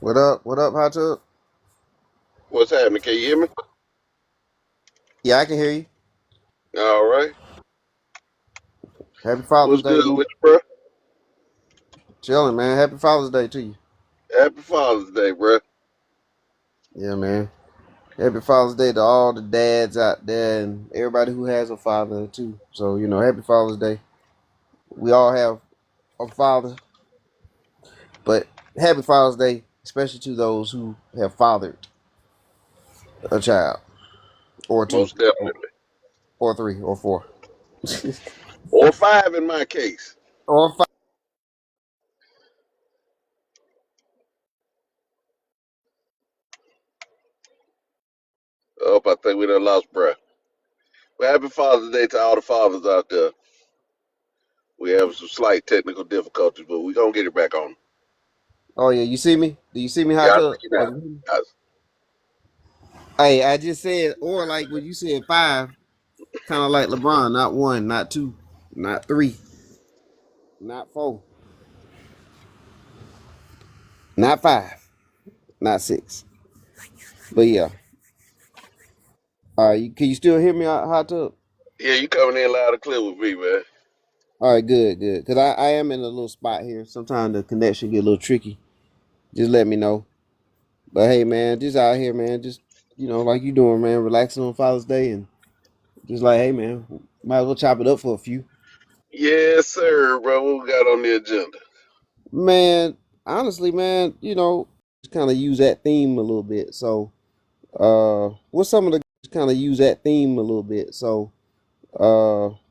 What up? What up, Hot Tub? What's happening? Can you hear me? Yeah, I can hear you. All right. Happy Father's What's Day, good man. with you, bro? Chilling, man. Happy Father's Day to you. Happy Father's Day, bro. Yeah, man. Happy Father's Day to all the dads out there and everybody who has a father too. So, happy Father's Day. We all have a father, but happy Father's Day, especially to those who have fathered a child or two Most or, definitely. or three or four. Or five in my case. Or five. Oh, I think we done lost breath. Well, happy Father's Day to all the fathers out there. We have some slight technical difficulties, but we gonna get it back on. Oh yeah, you see me? Do you see me, Yeah, Hot I Tub? see you now. Hey, I just said, or like when you said five, kind of like LeBron, not one, not two, not three, not four, not five, not six. But yeah. All right, can you still hear me, Hot Tub? Yeah, you coming in loud and clear with me, man. All right, good, good. Because I am in a little spot here. Sometimes the connection get a little tricky. Just let me know. But hey, man, just out here, man. Just, like you doing, man. Relaxing on Father's Day and just like, hey, man, might as well chop it up for a few. Yes, sir, bro. What we got on the agenda? Man, honestly, man, just kind of use that theme a little bit. So, what's some of the kind of use that theme a little bit. So,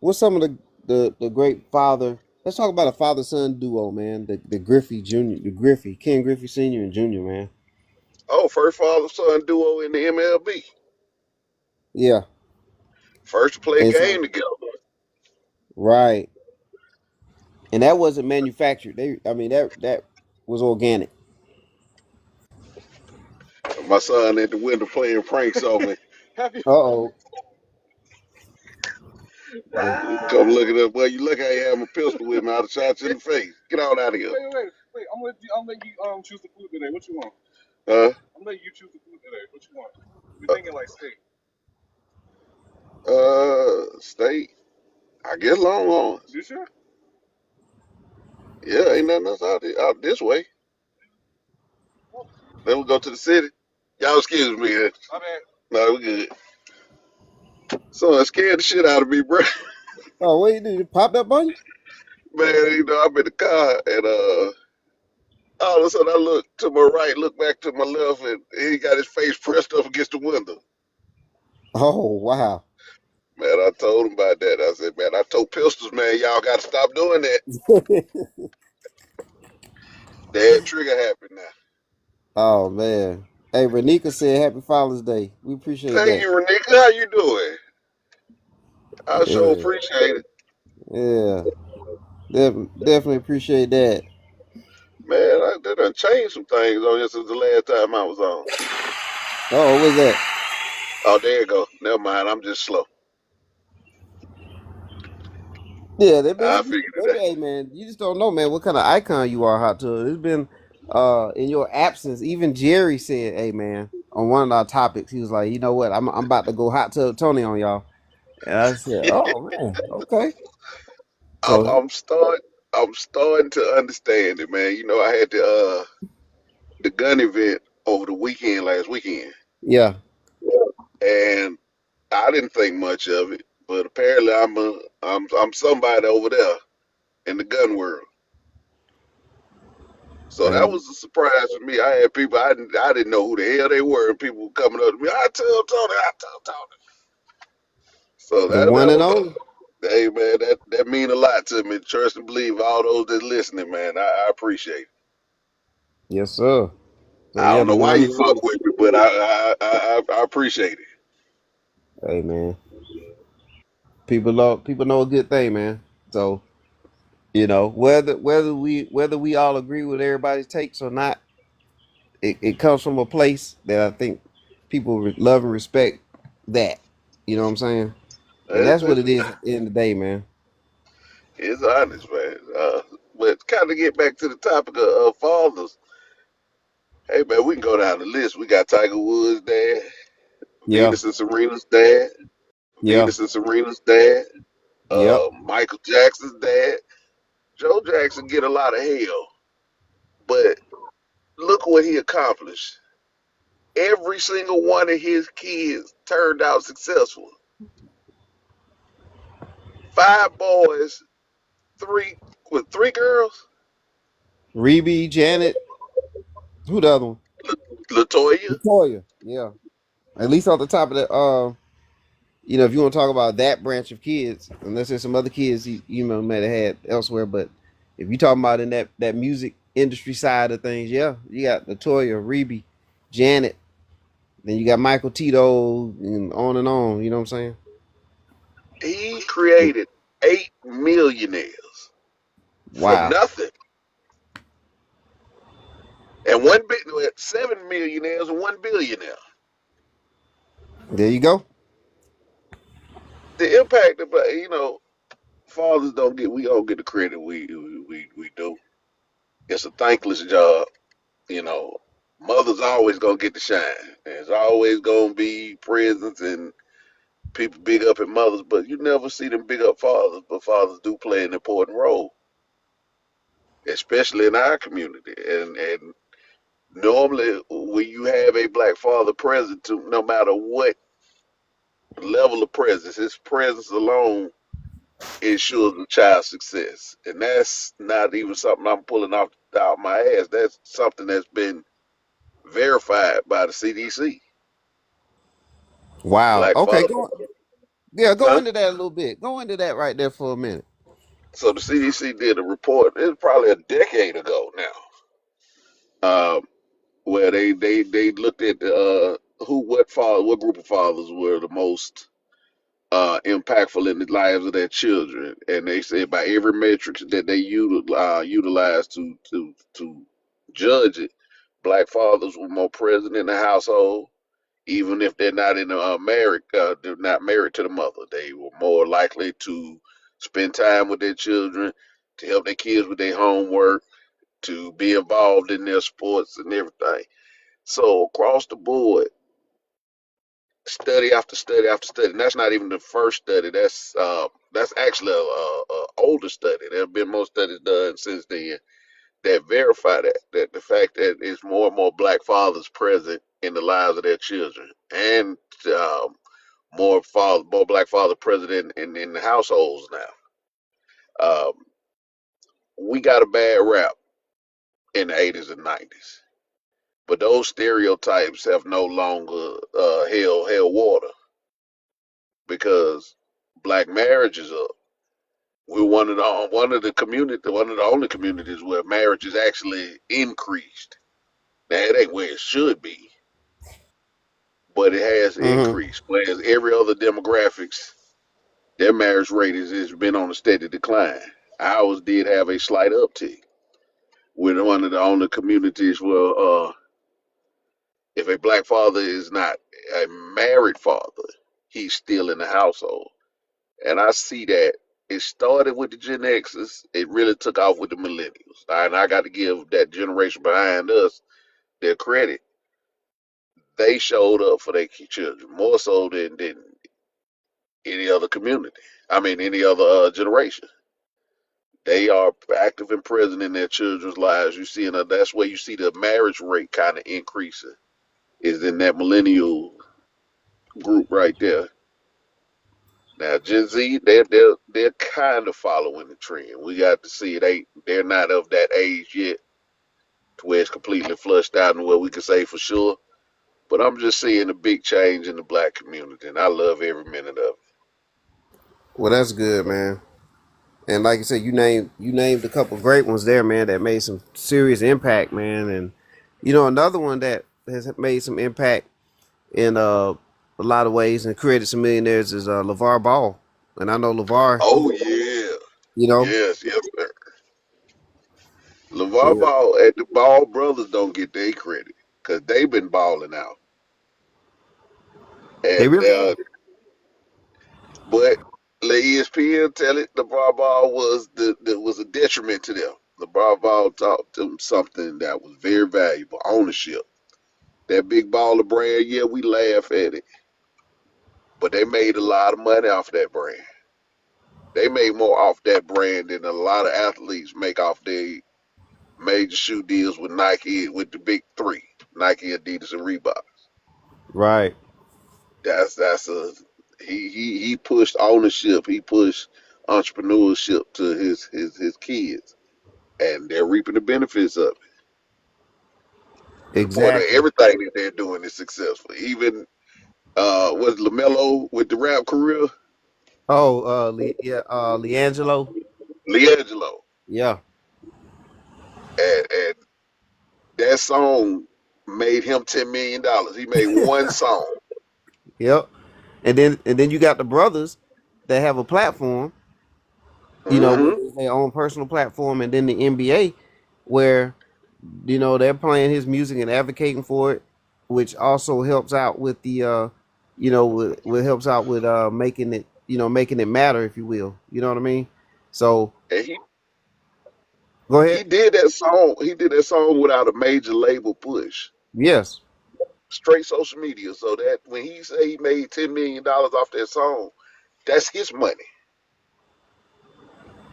what's some of the great father? Let's talk about a father son duo, man. The Griffey Junior, the Griffey Ken Griffey Senior and Junior, man. Oh, first father son duo in the MLB. Yeah, First to play a and so game together. right, and that wasn't manufactured. I mean, that was organic. My son at the window playing pranks on me. Happy Uh oh. Come look it up. Well, you look how you have a pistol with me. I'd have shot you in the face. Get on out of here. Wait. I'm gonna let you choose the food today. What you want? Huh? I'm gonna let you choose the food today. What you want? We thinking like steak. Steak. I guess Longhorns. You sure? Yeah, ain't nothing else out this way. Then we go to the city. Y'all excuse me. My bad. No, we good. So it scared the shit out of me, bro. Oh, what you do? It popped up on you? Man, I'm in the car and all of a sudden I look to my right, look back to my left, and he got his face pressed up against the window. Oh, wow. Man, I told him about that. I said, man, I told pistols, man, y'all got to stop doing that. That trigger happy now. Oh man. Hey, Renika said Happy Father's Day. We appreciate Thank that. you, Renika. How you doing? I sure Yeah, appreciate it. yeah. Definitely appreciate that. Man, they done changed some things on here since the last time I was on. Oh, what was that? Oh, there you go. Never mind. I'm just slow. Yeah, I figured it out. hey man, you just don't know, man, what kind of icon you are, Hot Tub. It's been in your absence. Even Jerry said, hey man, on one of our topics, he was like, you know what, I'm about to go Hot Tub Tony on y'all. And I said, oh man, okay. I'm, So I'm starting. I'm starting to understand it, man. I had the gun event over the weekend last weekend, yeah. and I didn't think much of it. But apparently, I'm somebody over there in the gun world. So that And was a surprise for me. I had people I didn't know who the hell they were, and people were coming up to me. I tell Tony. So the that one and was only. hey man, that mean a lot to me. Trust and believe all those that listening, man. I appreciate it. Yes, sir. So I yeah, don't the know why one you and fuck only. with me, but I appreciate it. Hey man. People know a good thing, man. So whether we all agree with everybody's takes or not, it comes from a place that I think people love and respect that. You know what I'm saying? And It's, that's what it's, it is at the end of the day, man. it's honest, man. But kind of get back to the topic of fathers. Hey man, we can go down the list. We got Tiger Woods' dad, Yeah, yeah, Venus and Serena's dad, yep. Michael Jackson's dad. Joe Jackson get a lot of hell, but look what he accomplished. Every single one of his kids turned out successful. Five boys, three with three girls. Reby, Janet, who the other one? Latoya, Latoya. Yeah. At least on the top of that, if you want to talk about that branch of kids, unless there's some other kids you might have had elsewhere, but if you talking about in that music industry side of things, yeah, you got Latoya, Reby, Janet, then you got Michael Tito, and on and on. You know what I'm saying? he created 8 millionaires from Wow. nothing, and one big 7 millionaires and 1 billionaire. There you go. The impact of fathers don't get the credit we do. It's a thankless job, you know. Mothers always gonna get the shine. There's always gonna be presents and people big up at mothers, but you never see them big up fathers. But fathers do play an important role, especially in our community. And normally, when you have a black father present, to no matter what level of presence, his presence alone ensures the child's success. And that's not even something I'm pulling off out my ass. That's something that's been verified by the CDC. Wow. Black Okay, father, go huh? into that a little bit. Go into that right there for a minute. So the CDC did a report. It was probably a decade ago now, where they looked at what group of fathers were the most impactful in the lives of their children, and they said by every metric that they utilized to judge it, black fathers were more present in the household, even if they're not married to the mother. They were more likely to spend time with their children, to help their kids with their homework, to be involved in their sports and everything. So across the board, study after study after study. And that's not even the first study. That's actually a older study. There have been more studies done since then that verify that the fact that it's more and more black fathers present in the lives of their children, and more black fathers present in the households now. Um, we got a bad rap in the 80s and 90s, but those stereotypes have no longer held water because black marriage is up. We're one of the only communities where marriage is actually increased. Now it ain't where it should be, but it has Mm-hmm. increased. Whereas every other demographics, their marriage rate has been on a steady decline. Ours did have a slight uptick. We're one of the only communities where if a black father is not a married father, he's still in the household. And I see that it started with the Gen X's. It really took off with the millennials. And I got to give that generation behind us their credit. They showed up for their children more so than any other community. I mean, any other generation. They are active and present in their children's lives. You see, that's where you see the marriage rate kind of increasing. Is in that millennial group right there. Now Gen Z, they're kind of following the trend. We got to see they're not of that age yet to where it's completely flushed out and where we can say for sure. But I'm just seeing a big change in the black community, and I love every minute of it. Well, that's good, man. And like you said, you named a couple great ones there, man, that made some serious impact, man. And another one that has made some impact in a lot of ways and created some millionaires is LeVar Ball. And I know LeVar, Oh yeah, you know, yes, sir. LeVar yeah, Ball and the Ball brothers don't get their credit because they've been balling out, they and really have. but let ESPN tell it LeVar Ball was was a detriment to them. LeVar Ball taught them something that was very valuable: ownership. That big baller brand, yeah, we laugh at it, but they made a lot of money off that brand. They made more off that brand than a lot of athletes make off their major shoe deals with Nike, with the big three: Nike, Adidas, and Reebok. Right. That's a he pushed ownership. He pushed entrepreneurship to his kids, and they're reaping the benefits of it. To the point that Exactly. everything that they're doing is successful. Even was Lamelo with the rap career, Oh, yeah, Leangelo. Leangelo, Yeah. and that song made him $10 million. He made one song. Yep. And then you got the brothers that have a platform, where Hmm. it's their own personal platform, and then the NBA, where they're playing his music and advocating for it, which also helps out with the what helps out with making it matter, if you will. You know what I mean? So And go he ahead. did that song. He did that song without a major label push. Yes, Straight social media. So that when he say he made $10 million off that song, that's his money,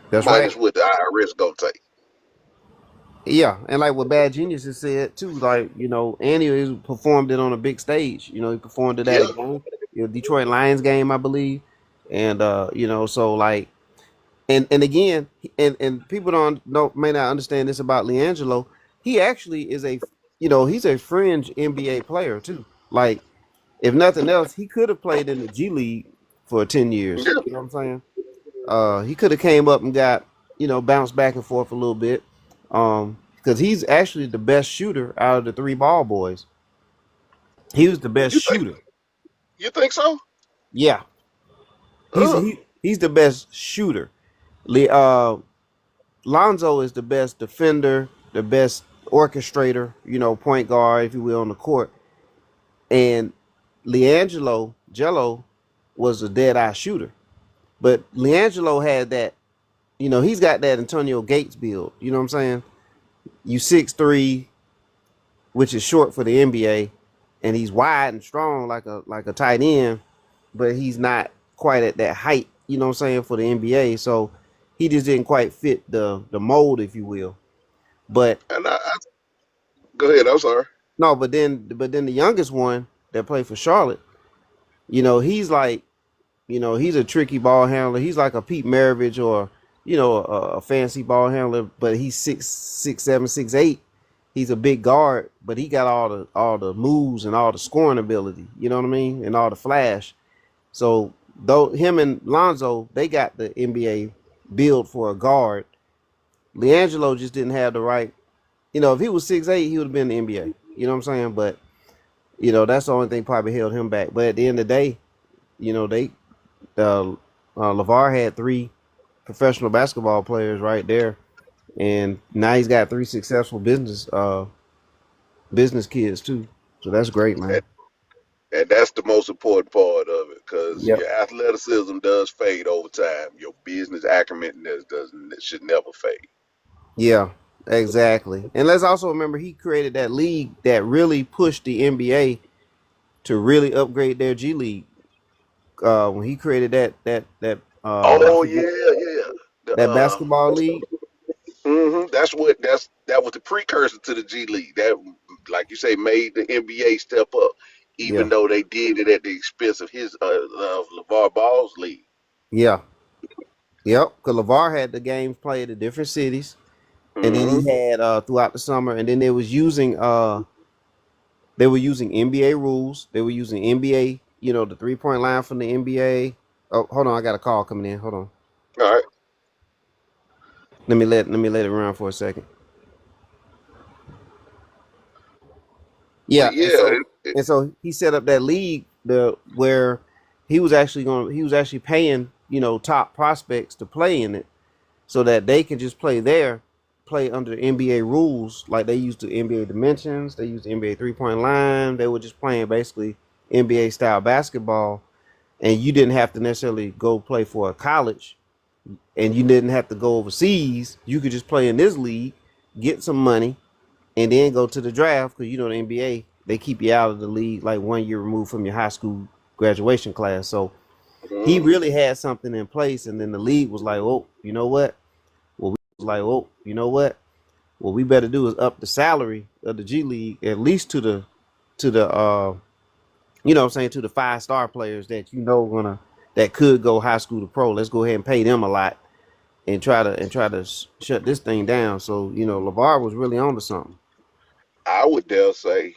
that's right. minus what the IRS gonna take. Yeah, and like what Bad Genius has said too, like Annie is performed it on a big stage. He performed it at Yeah, a game, Detroit Lions game, I believe, and so like, and again, and people don't may not understand this about Leangelo. He actually is he's a fringe NBA player too. Like, if nothing else, he could have played in the G League for 10 years. yeah. You know what I'm saying? He could have came up and got bounced back and forth a little bit, because he's actually the best shooter out of the three ball boys. He was the best You think shooter. you think so? Yeah, Uh, he's the best shooter. Le, uh, Lonzo is the best defender, the best orchestrator, point guard, if you will, on the court. And Leangelo Jello was a dead eye shooter. But Leangelo had that, he's got that Antonio Gates build. You know what I'm saying? You 6'3", which is short for the NBA, and he's wide and strong like a tight end, but he's not quite at that height, you know what I'm saying, for the NBA. So he just didn't quite fit the mold, if you will. But and go ahead. I'm sorry. no, but then the youngest one that played for Charlotte, he's like, he's a tricky ball handler. He's like a Pete Maravich, or a fancy ball handler, but he's 6'7", 6'8". He's a big guard, but he got all the moves and all the scoring ability. You know what I mean, and all the flash. So though him and Lonzo, they got the NBA build for a guard. Leangelo just didn't have the right. If he was 6'8", he would have been in the NBA. You know what I'm saying? But that's the only thing probably held him back. But at the end of the day, they LeVar had three professional basketball players right there, and now he's got three successful business kids too. So that's great, man. And, and that's the most important part of it, because Yep. your athleticism does fade over time. Your business acumen doesn't should never fade. Yeah, exactly. And let's also remember he created that league that really pushed the NBA to really upgrade their G League. When he created Oh yeah, yeah. The that basketball league. that was the precursor to the G League. That, like you say, made the NBA step up, Yeah, even though they did it at the expense of his of LeVar Ball's league. yeah, yep. Because LeVar had the games played at different cities, and then Hmm. he had throughout the summer, and then they were using NBA rules. They were using NBA, the 3-point line from the NBA. Oh, hold on, I got a call coming in. Hold on. All right, Let it run for a second. but Yeah, and yeah, so and so he set up that league where he was actually paying, top prospects to play in it, so that they can just play under NBA rules, like they used the NBA dimensions, they used the NBA 3-point line. They were just playing basically NBA style basketball, and you didn't have to necessarily go play for a college. and you didn't have to go overseas. You could just play in this league, get some money, and then go to the draft because you know the NBA they keep you out of the league like 1 year removed from your high school graduation class. So he Mhm. really had something in place, and then the league was like, "Oh, you know what? Well, we was like, oh, you know what? What we better do is up the salary of the G League at least to the you know what I'm saying, to the 5 star players that you know gonna that could go high school to pro. Let's go ahead and pay them a lot and try to shut this thing down." So you know, LeVar was really onto something. I would dare say,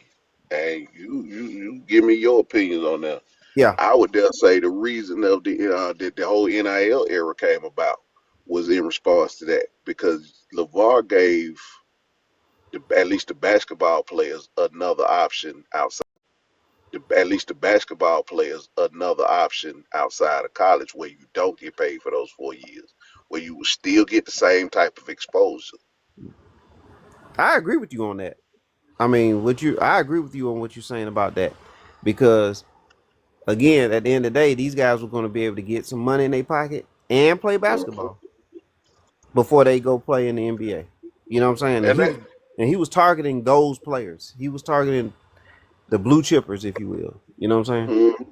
and you give me your opinions on that. Yeah, I would dare say the reason of that the whole NIL era came about was in response to that because LeVar gave at least the basketball players another option outside. At least the basketball players another option outside of college where you don't get paid for those 4 years, where you will still get the same type of exposure. I agree with you on that. I mean, I agree with you on what you're saying about that because again, at the end of the day, these guys were going to be able to get some money in their pocket and play Mhm. basketball before they go play in the NBA. You know what I'm saying? And that, And he was targeting those players. He was targeting the blue chippers, if you will. You know what I'm saying? mhm.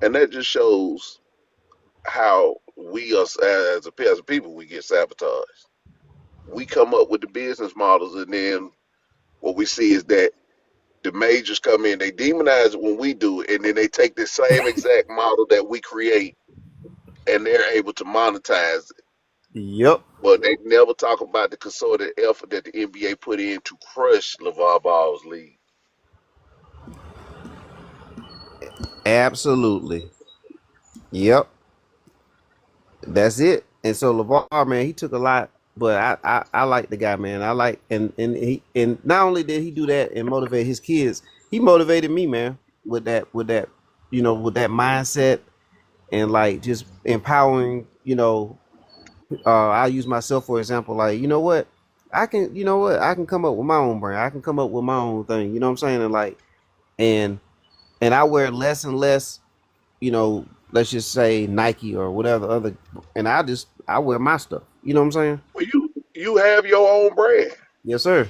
And that just shows how we as a people we get sabotaged. We come up with the business models, and then what we see is that the majors come in, they demonize it when we do it, and then they take the same exact model that we create, and they're able to monetize it. Yep. But they never talk about the concerted effort that the NBA put in to crush LeVar Ball's league. Absolutely. Yep. That's it. And so LeVar, man, he took a lot, but I like the guy, man. I like and not only did he do that and motivate his kids, he motivated me, man, with that, you know, with that mindset and like just empowering, you know, I'll use myself for example. Like, you know what? You know what? I can come up with my own brand. I can come up with my own thing. You know what I'm saying? And like, and I wear less and less. You know, let's just say Nike or whatever other, and I wear my stuff. You know what I'm saying? Well, you have your own brand. Yes, sir.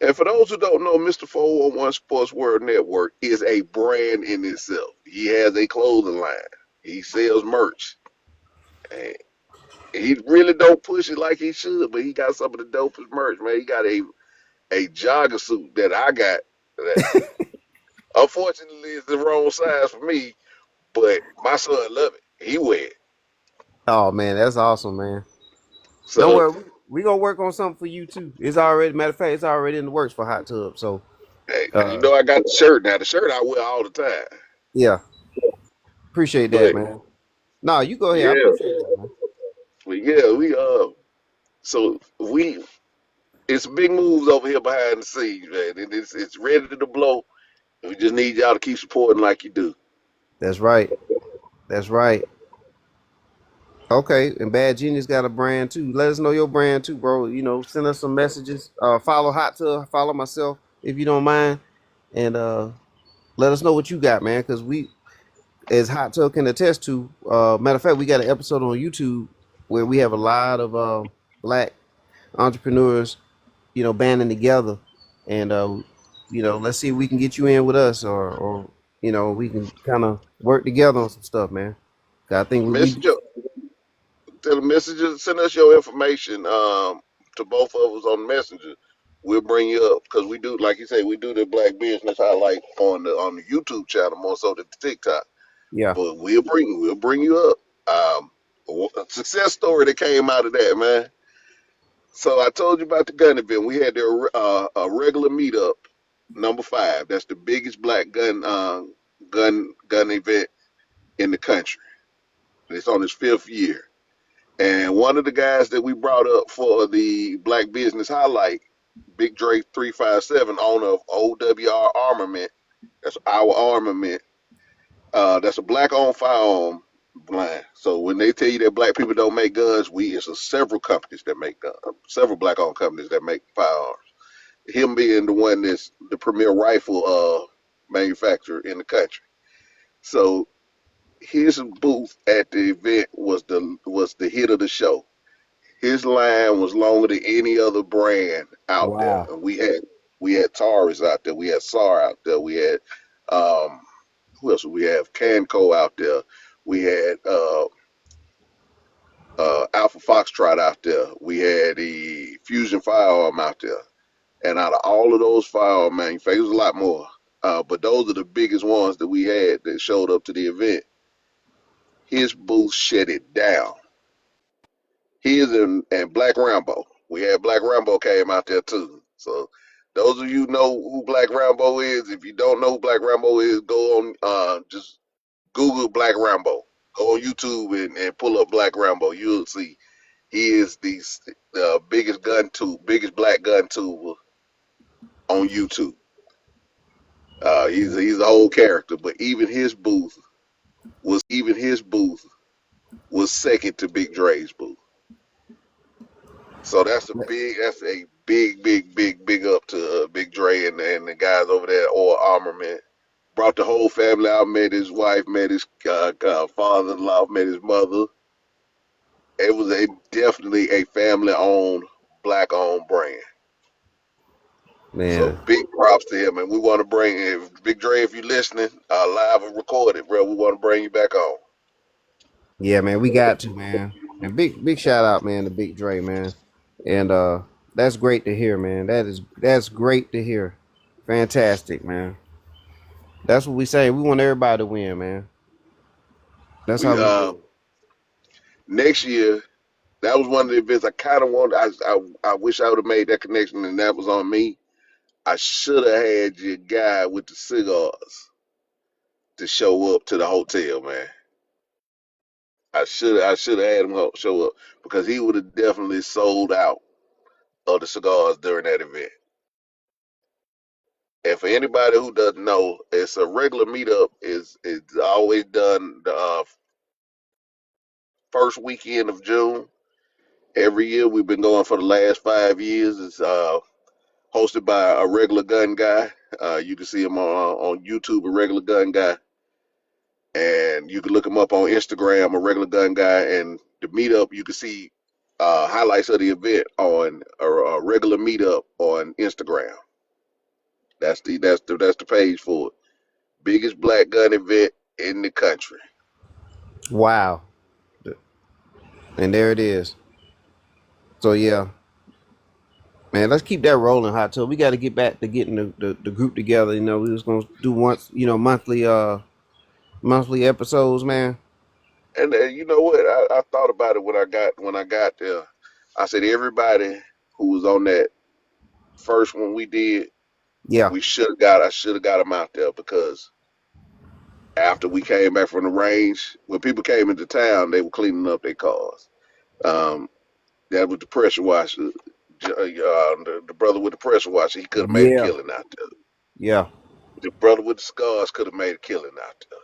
And for those who don't know, Mr. 411 Sports World Network is a brand in itself. He has a clothing line. He sells merch. And he really don't push it like he should, but he got some of the dopest merch, man. He got a jogger suit that I got that unfortunately is the wrong size for me, but my son love it. He wear it. Oh man, that's awesome, man. Don't So worry, we gonna work on something for you too. It's already matter of fact, it's already in the works for Hot Tub. So, hey, you uh, know I got the shirt now. The shirt I wear all the time. yeah, appreciate that, But man. No, you go ahead. I yeah, appreciate that, man. we so we it's big moves over here behind the scenes, man. And it's ready to blow. We just need y'all to keep supporting like you do. That's right. That's right. Okay, and Bad Genius got a brand too. Let us know your brand too, bro. You know, send us some messages. Follow Hot Tub, follow myself if you don't mind, and let us know what you got, man. Because we, as Hot Tub can attest to, matter of fact, we got an episode on YouTube where we have a lot of black entrepreneurs, you know, banding together, and you know, let's see if we can get you in with us, or you know, we can kind of work together on some stuff, man. 'Cause I think we do. Messenger, tell the messenger send us your information to both of us on Messenger. We'll bring you up because we do, like you say, we do the Black Business highlight on the YouTube channel more so than the TikTok. Yeah, But we'll bring you up. A success story that came out of that, man. So I told you about the gun event. We had a regular meetup, number 5. That's the biggest black gun event in the country. It's on its 5th year. And one of the guys that we brought up for the Black Business Highlight, Big Drake 357, owner of OWR Armament, that's our armament. That's a black-owned firearm line. So when they tell you that black people don't make guns, it's several companies that make guns, several black-owned companies that make firearms. Him being the one that's the premier rifle manufacturer in the country. So his booth at the event was the hit of the show. His line was longer than any other brand out there. Wow. And we had Taurus out there, we had SAR out there, we had um who else? We have Canco out there. We had Alpha Foxtrot out there. We had the Fusion Firearm out there. And out of all of those firearm manufacturers, it was a lot more. But those are the biggest ones that we had that showed up to the event. His booth shut it down. His and Black Rambo. We had Black Rambo came out there too. So those of you know who Black Rambo is. If you don't know who Black Rambo is, go on just Google Black Rambo. Go on YouTube and pull up Black Rambo. You'll see he is the biggest black gun tuber on YouTube. He's a whole character, but even his booth was second to Big Dre's booth. So that's a big up to Big Dre and the guys over there at Oil Armament. Brought the whole family out, met his wife, met his father-in-law, met his mother. It was definitely a family-owned, black-owned brand. So Man. big props to him, and we want to bring Big Dre, if you're listening, live and recorded, bro. We want to bring you back on. Yeah, man, we got to, man. And big shout out, man, to Big Dre, man. And that's great to hear, man. That's great to hear. Fantastic, man. That's what we say. We want everybody to win, man. That's how We we do it. Next year, that was one of the events I kind of wanted. I wish I would have made that connection, and that was on me. I should have had your guy with the cigars to show up to the hotel, man. I should have had him show up because he would have definitely sold out of the cigars during that event. And for anybody who doesn't know, it's a regular meetup. It's always done the first weekend of June. Every year we've been going for the last 5 years. It's hosted by a regular gun guy. You can see him on YouTube, a regular gun guy, and you can look him up on Instagram, a regular gun guy. And the meetup, you can see highlights of the event on a regular meetup on Instagram. That's the page for it. Biggest black gun event in the country. Wow. And there it is. So yeah, man, let's keep that rolling, Hot Tub. We got to get back to getting the group together. You know, we was gonna do once, monthly episodes, man. And you know what? I thought about it when I got there. I said everybody who was on that first one we did, Yeah. we should have got. I should have got them out there because after we came back from the range, when people came into town, they were cleaning up their cars. Um, that was the pressure washer. The brother with the pressure washer, he could have made a Yeah. killing out there. Yeah. The brother with the scars could have made a killing out there.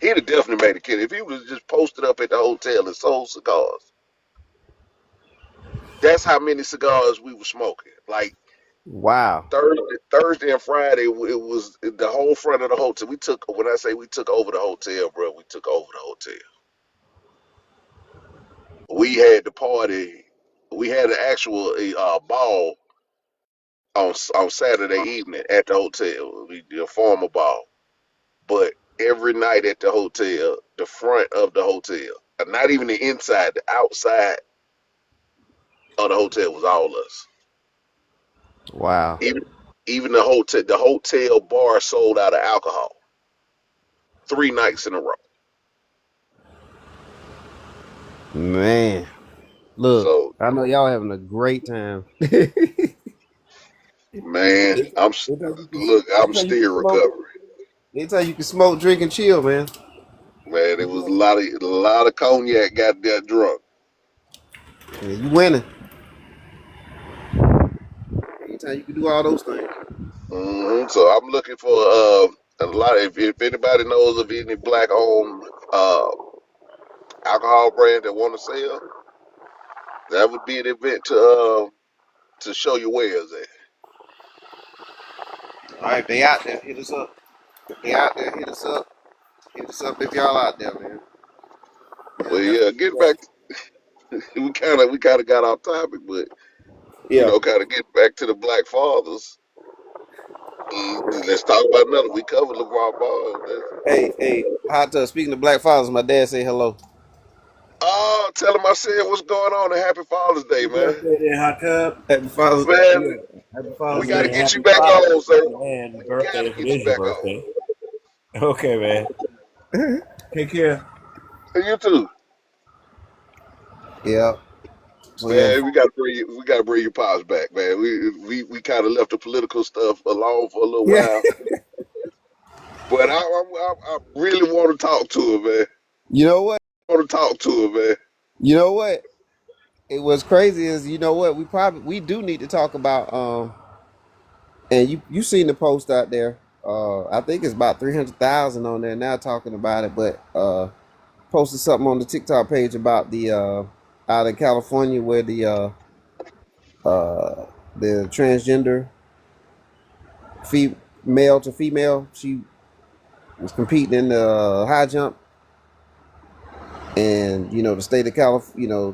He'd have definitely made a killing if he was just posted up at the hotel and sold cigars. That's how many cigars we were smoking. Like Wow. Thursday and Friday, it was the whole front of the hotel. When I say we took over the hotel, bro, we took over the hotel. We had the party. We had an actual ball on Saturday evening at the hotel. We did a formal ball, but every night at the hotel, the front of the hotel, not even the inside, the outside of the hotel was all us. Wow. Even even the hotel bar sold out of alcohol 3 nights in a row. Man. Look, So I know y'all having a great time. Anytime man, you can, I'm anytime you can still smoke, recovering. anytime you can smoke, drink, and chill, man. Man, it was a lot of cognac got drunk. Yeah, you winning. Anytime you can do all those things. So I'm looking for a lot. If anybody knows of any black owned alcohol brand that want to sell, that would be an event to show your wares at. All right, if they out there, hit us up. If they out there, hit us up. Hit us up if y'all out there, man. Yeah, Well, yeah, definitely. get back. We kind of got off topic, but Yeah. kind of get back to the black fathers. Let's talk about another. We covered LeVar Ball. Hey, hot tub. Speaking of black fathers, my dad say hello. Oh, tell him I said what's going on and Happy Father's Day, Happy man. birthday there, Hot Tub. Happy Father's. Man, Yeah. Happy we Father's got Day to and get you happy back Father's on, sir. Day and We got birthday to if it get you is your back on. birthday. Okay, man. Take care. And you too, Yeah. So yeah. man. We got to bring your pops back, man. We kind of left the political stuff alone for a little Yeah. while, but I really want to talk to him, man. You know what? Want to talk to him, man. You know what? It was crazy is you know what we do need to talk about and you seen the post out there. I think it's about 300,000 on there now talking about it, but posted something on the TikTok page about the out in California where uh the transgender male to female, she was competing in the high jump, and the state of California,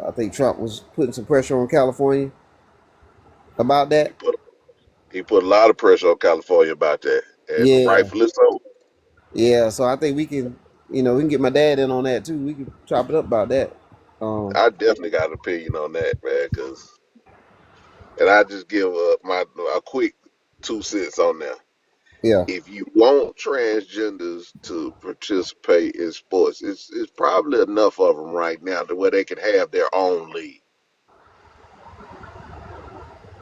I think Trump was putting some pressure on California about He that. put he put a lot of pressure on California about that, and Yeah, rightfully so. yeah. So I think we can get my dad in on that too. We can chop it up about that. I definitely got an opinion on that, man. And I just give my a quick 2 cents on there. Yeah, If you want transgenders to participate in sports, it's probably enough of them right now to where they can have their own league.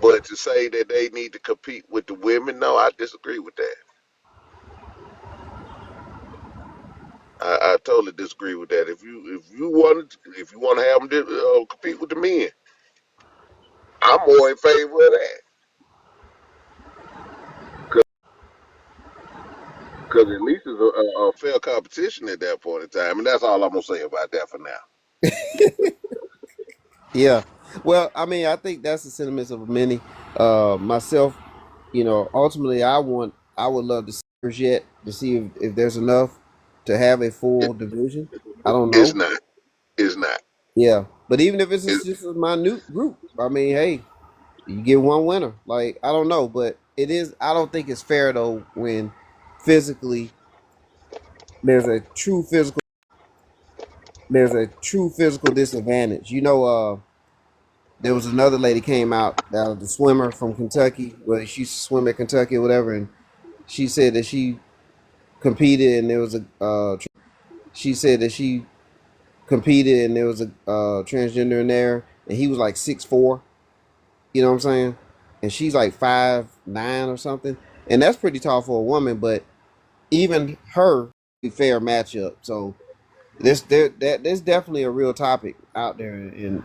But to say that they need to compete with the women, no, I disagree with that. I totally disagree with that. If you want to have them compete with the men, I'm more in favor of that. Because at least it's a fair competition at that point in time, and that's all I'm gonna say about that for now. yeah. Well, I mean, I think that's the sentiments of many. Myself, ultimately, I would love to see yet to see if there's enough to have a It, full division. I don't it's know. not. It's not. Yeah, but even if it's It, just a minute group, I mean, hey, you get one winner. Like I don't know, but it is. I don't think it's fair though when physically there's a true physical there's a true physical disadvantage. There was another lady came out, the swimmer from Kentucky. Well, she used to swim at Kentucky or whatever, and she said that she competed and there was a. She said that she competed and there was a transgender in there, and he was like 6'4". You know what I'm saying? And she's like 5'9" or something, and that's pretty tall for a woman. But even her, fair matchup. So there's definitely a real topic out there, and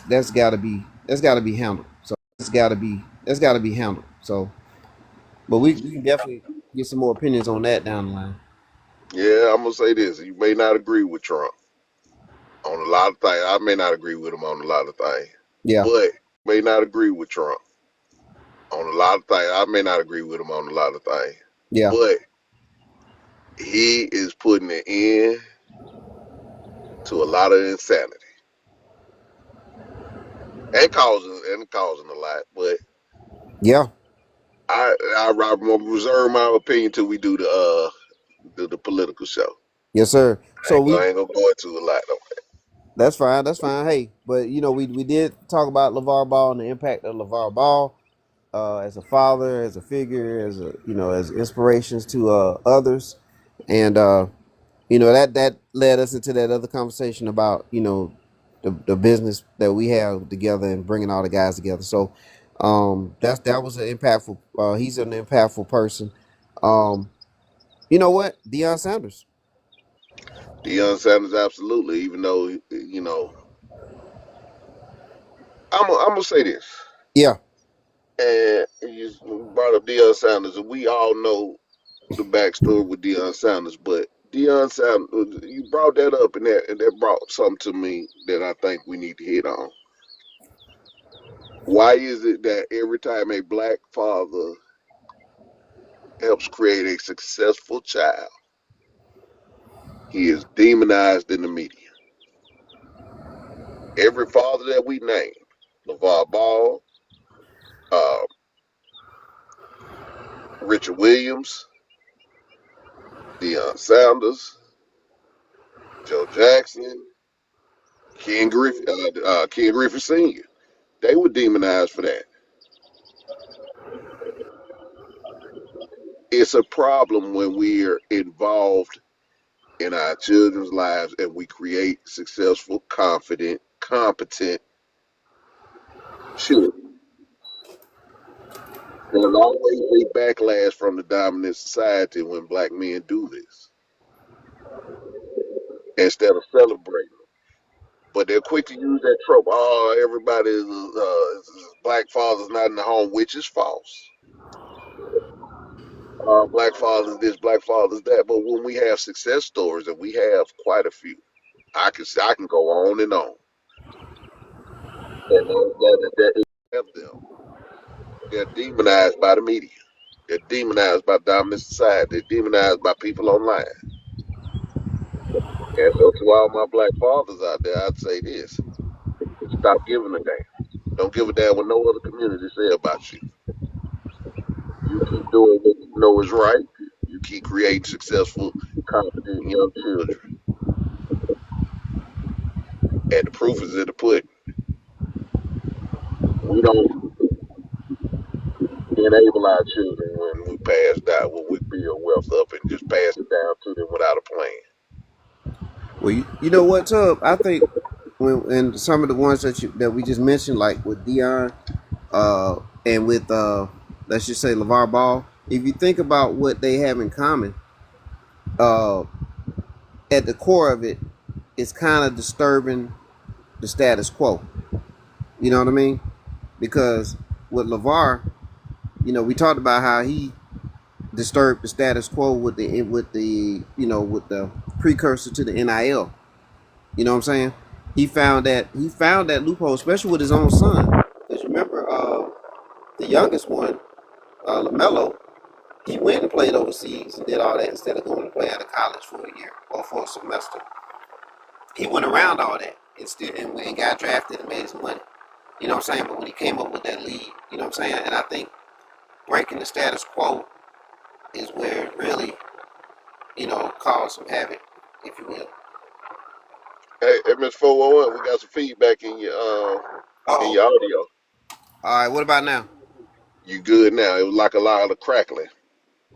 that's got to be handled. So that's got to be handled. So, but we can definitely get some more opinions on that down the line. yeah, I'm gonna say this. You may not agree with Trump on a lot of things. I may not agree with him on a lot of things, Yeah, but may not agree with Trump on a lot of things. I may not agree with him on a lot of things, yeah, but he is putting an end to a lot of insanity and causing a lot. But yeah, I'm gonna reserve my opinion till we do the political show. yes, sir. I So ain't gonna, we I ain't gonna go into a lot though. That's fine. That's fine. Hey, but we did talk about LeVar Ball and the impact of LeVar Ball as a father, as a figure, as inspirations to others, and that led us into that other conversation about the business that we have together and bringing all the guys together. So that was an impactful. He's an impactful person. Um, you know what, Deion Sanders? Deion Sanders, absolutely. Even though I'm gonna say this, Yeah, and you brought up Deion Sanders, and we all know the backstory with Deion Sanders, but Deion Sanders, you brought that up, and that brought something to me that I think we need to hit on. Why is it that every time a black father helps create a successful child, He is demonized in the media. Every father that we name, LeVar Ball, uh, Richard Williams, Deion Sanders, Joe Jackson, Ken Griffey Sr. They were demonized for that. It's a problem when we're involved in our children's lives and we create successful, confident, competent children. There's always a backlash from the dominant society when black men do this instead of celebrating. But they're quick to use that trope. Oh, everybody black father's not in the home, which is false. Black fathers this, black fathers that. But when we have success stories, and we have quite a few, I can go on and on. That have them. They're demonized by the media. They're demonized by dominant society. They're demonized by people online. And so to all my black fathers out there, I'd say this: stop giving a damn. Don't give a damn what no other community say about you. You keep doing what you know is right. You keep creating successful, confident young children. And the proof is in the pudding. We don't enable our children when we pass down, when we build wealth up and just pass it down to them without a plan. Well, you know what, Tub? I think when and some of the ones that we just mentioned, like with Dion, and with let's just say LeVar Ball, if you think about what they have in common, uh, at the core of it, it's kind of disturbing the status quo. You know what I mean? Because with LeVar, we talked about how he disturbed the status quo with the precursor to the NIL. You know what I'm saying? He found that loophole, especially with his own son. Because remember, the youngest one, Lamelo, he went and played overseas and did all that instead of going to play out of college for a year or for a semester. He went around all that and got drafted and made his money. You know what I'm saying? But when he came up with that lead, you know what I'm saying? And I think breaking the status quo is where it really, caused some havoc, if you will. Hey, Miss 411, we got some feedback in Oh, your audio. all right. What about now? You good now? It was like a lot of crackling.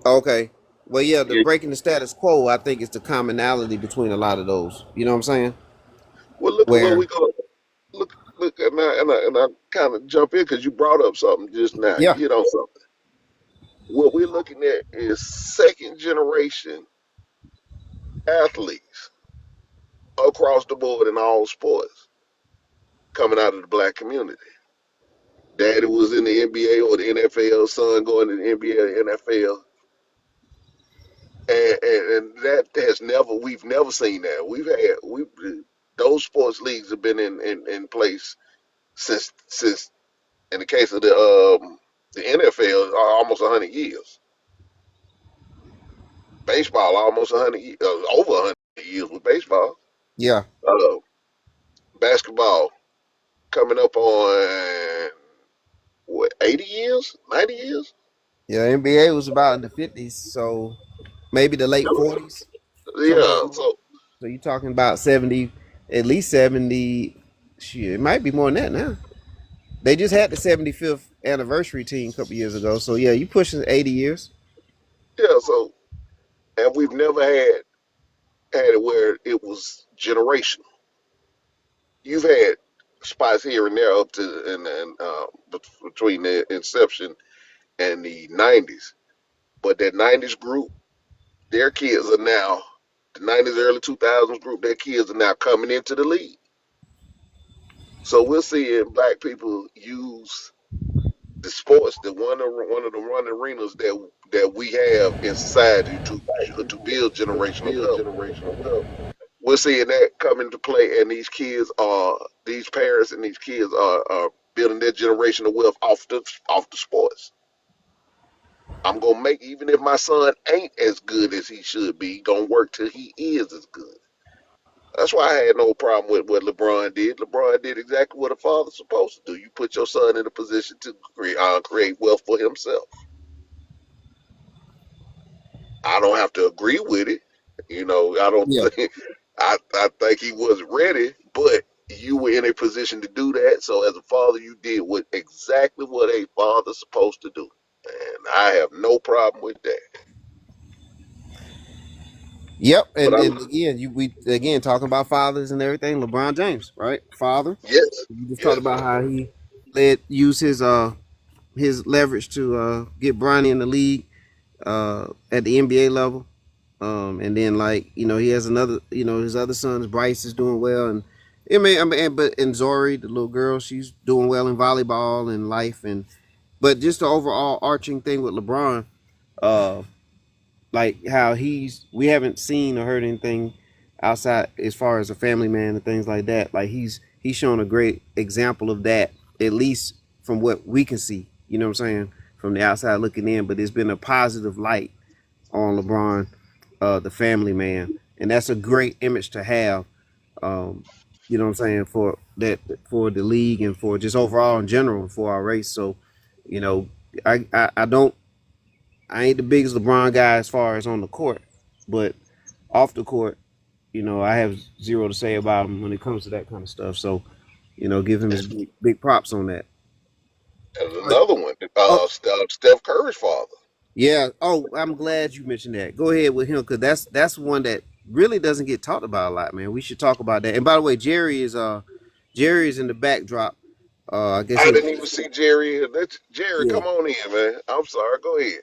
Okay. Well, yeah, the Yeah. breaking the status quo, I think, is the commonality between a lot of those. You know what I'm saying? Well, look at what Where, we go. Look, and I kind of jump in because you brought up something just now. You yeah, hit on something. What we're looking at is second generation athletes across the board in all sports coming out of the black community. Daddy was in the NBA or the NFL, son going to the NBA or NFL. And that has never, we've never seen that. Those sports leagues have been in place since in the case of the NFL almost 100 years. Baseball almost 100 over 100 years with baseball. yeah, Uh, Basketball coming up on what 80 years, 90 years. yeah. NBA was about in the 50s, so maybe the late 40s, somewhere Yeah, along. so So you're talking about 70, at least 70. Shit, it might be more than that now. They just had the 75th anniversary team a couple years ago, so yeah, you pushing 80 years. yeah, so and we've never had it where it was generational. You've had spots here and there up to between the inception and the 90s, but that 90s group, their kids are now the 90s early 2000s group. Their kids are now coming into the league. So we're seeing black people use the sports, one of the run arenas that we have in society to build generational wealth. We're seeing that come into play, and these parents and these kids are building their generational wealth off the sports. I'm gonna make, even if my son ain't as good as he should be, gonna work till he is as good. That's why I had no problem with what LeBron did. LeBron did exactly what a father's supposed to do. You put your son in a position to create wealth for himself. I don't have to agree with it. I don't Yeah. think I think he was ready, but you were in a position to do that. So as a father, you did exactly what a father's supposed to do. And I have no problem with that. Yep. But And again, we again talking about fathers and everything. LeBron James, right? Father. yes, You just talked yes. about how he use his leverage to get Bronny in the league at the NBA level. And then like he has another his other sons Bryce is doing well, and but and Zori the little girl, she's doing well in volleyball and life, and but just the overall arching thing with LeBron, uh like how we haven't seen or heard anything outside as far as a family man and things like that. Like he's shown a great example of that, at least from what we can see, you know what I'm saying, from the outside looking in. But it's been a positive light on LeBron, the family man, and that's a great image to have. Um, you know what I'm saying, for that, for the league and for just overall in general for our race. So, you know, I don't I ain't the biggest LeBron guy as far as on the court, but off the court, I have zero to say about him when it comes to that kind of stuff. So, give him his big props on that. And But, another one, oh, Steph Curry's father. yeah. Oh, I'm glad you mentioned that. Go ahead with him because that's one that really doesn't get talked about a lot, man. We should talk about that. And by the way, Jerry is in the backdrop. I guess I he. didn't even see Jerry here. Jerry, Yeah, come on in, man. I'm sorry. Go ahead.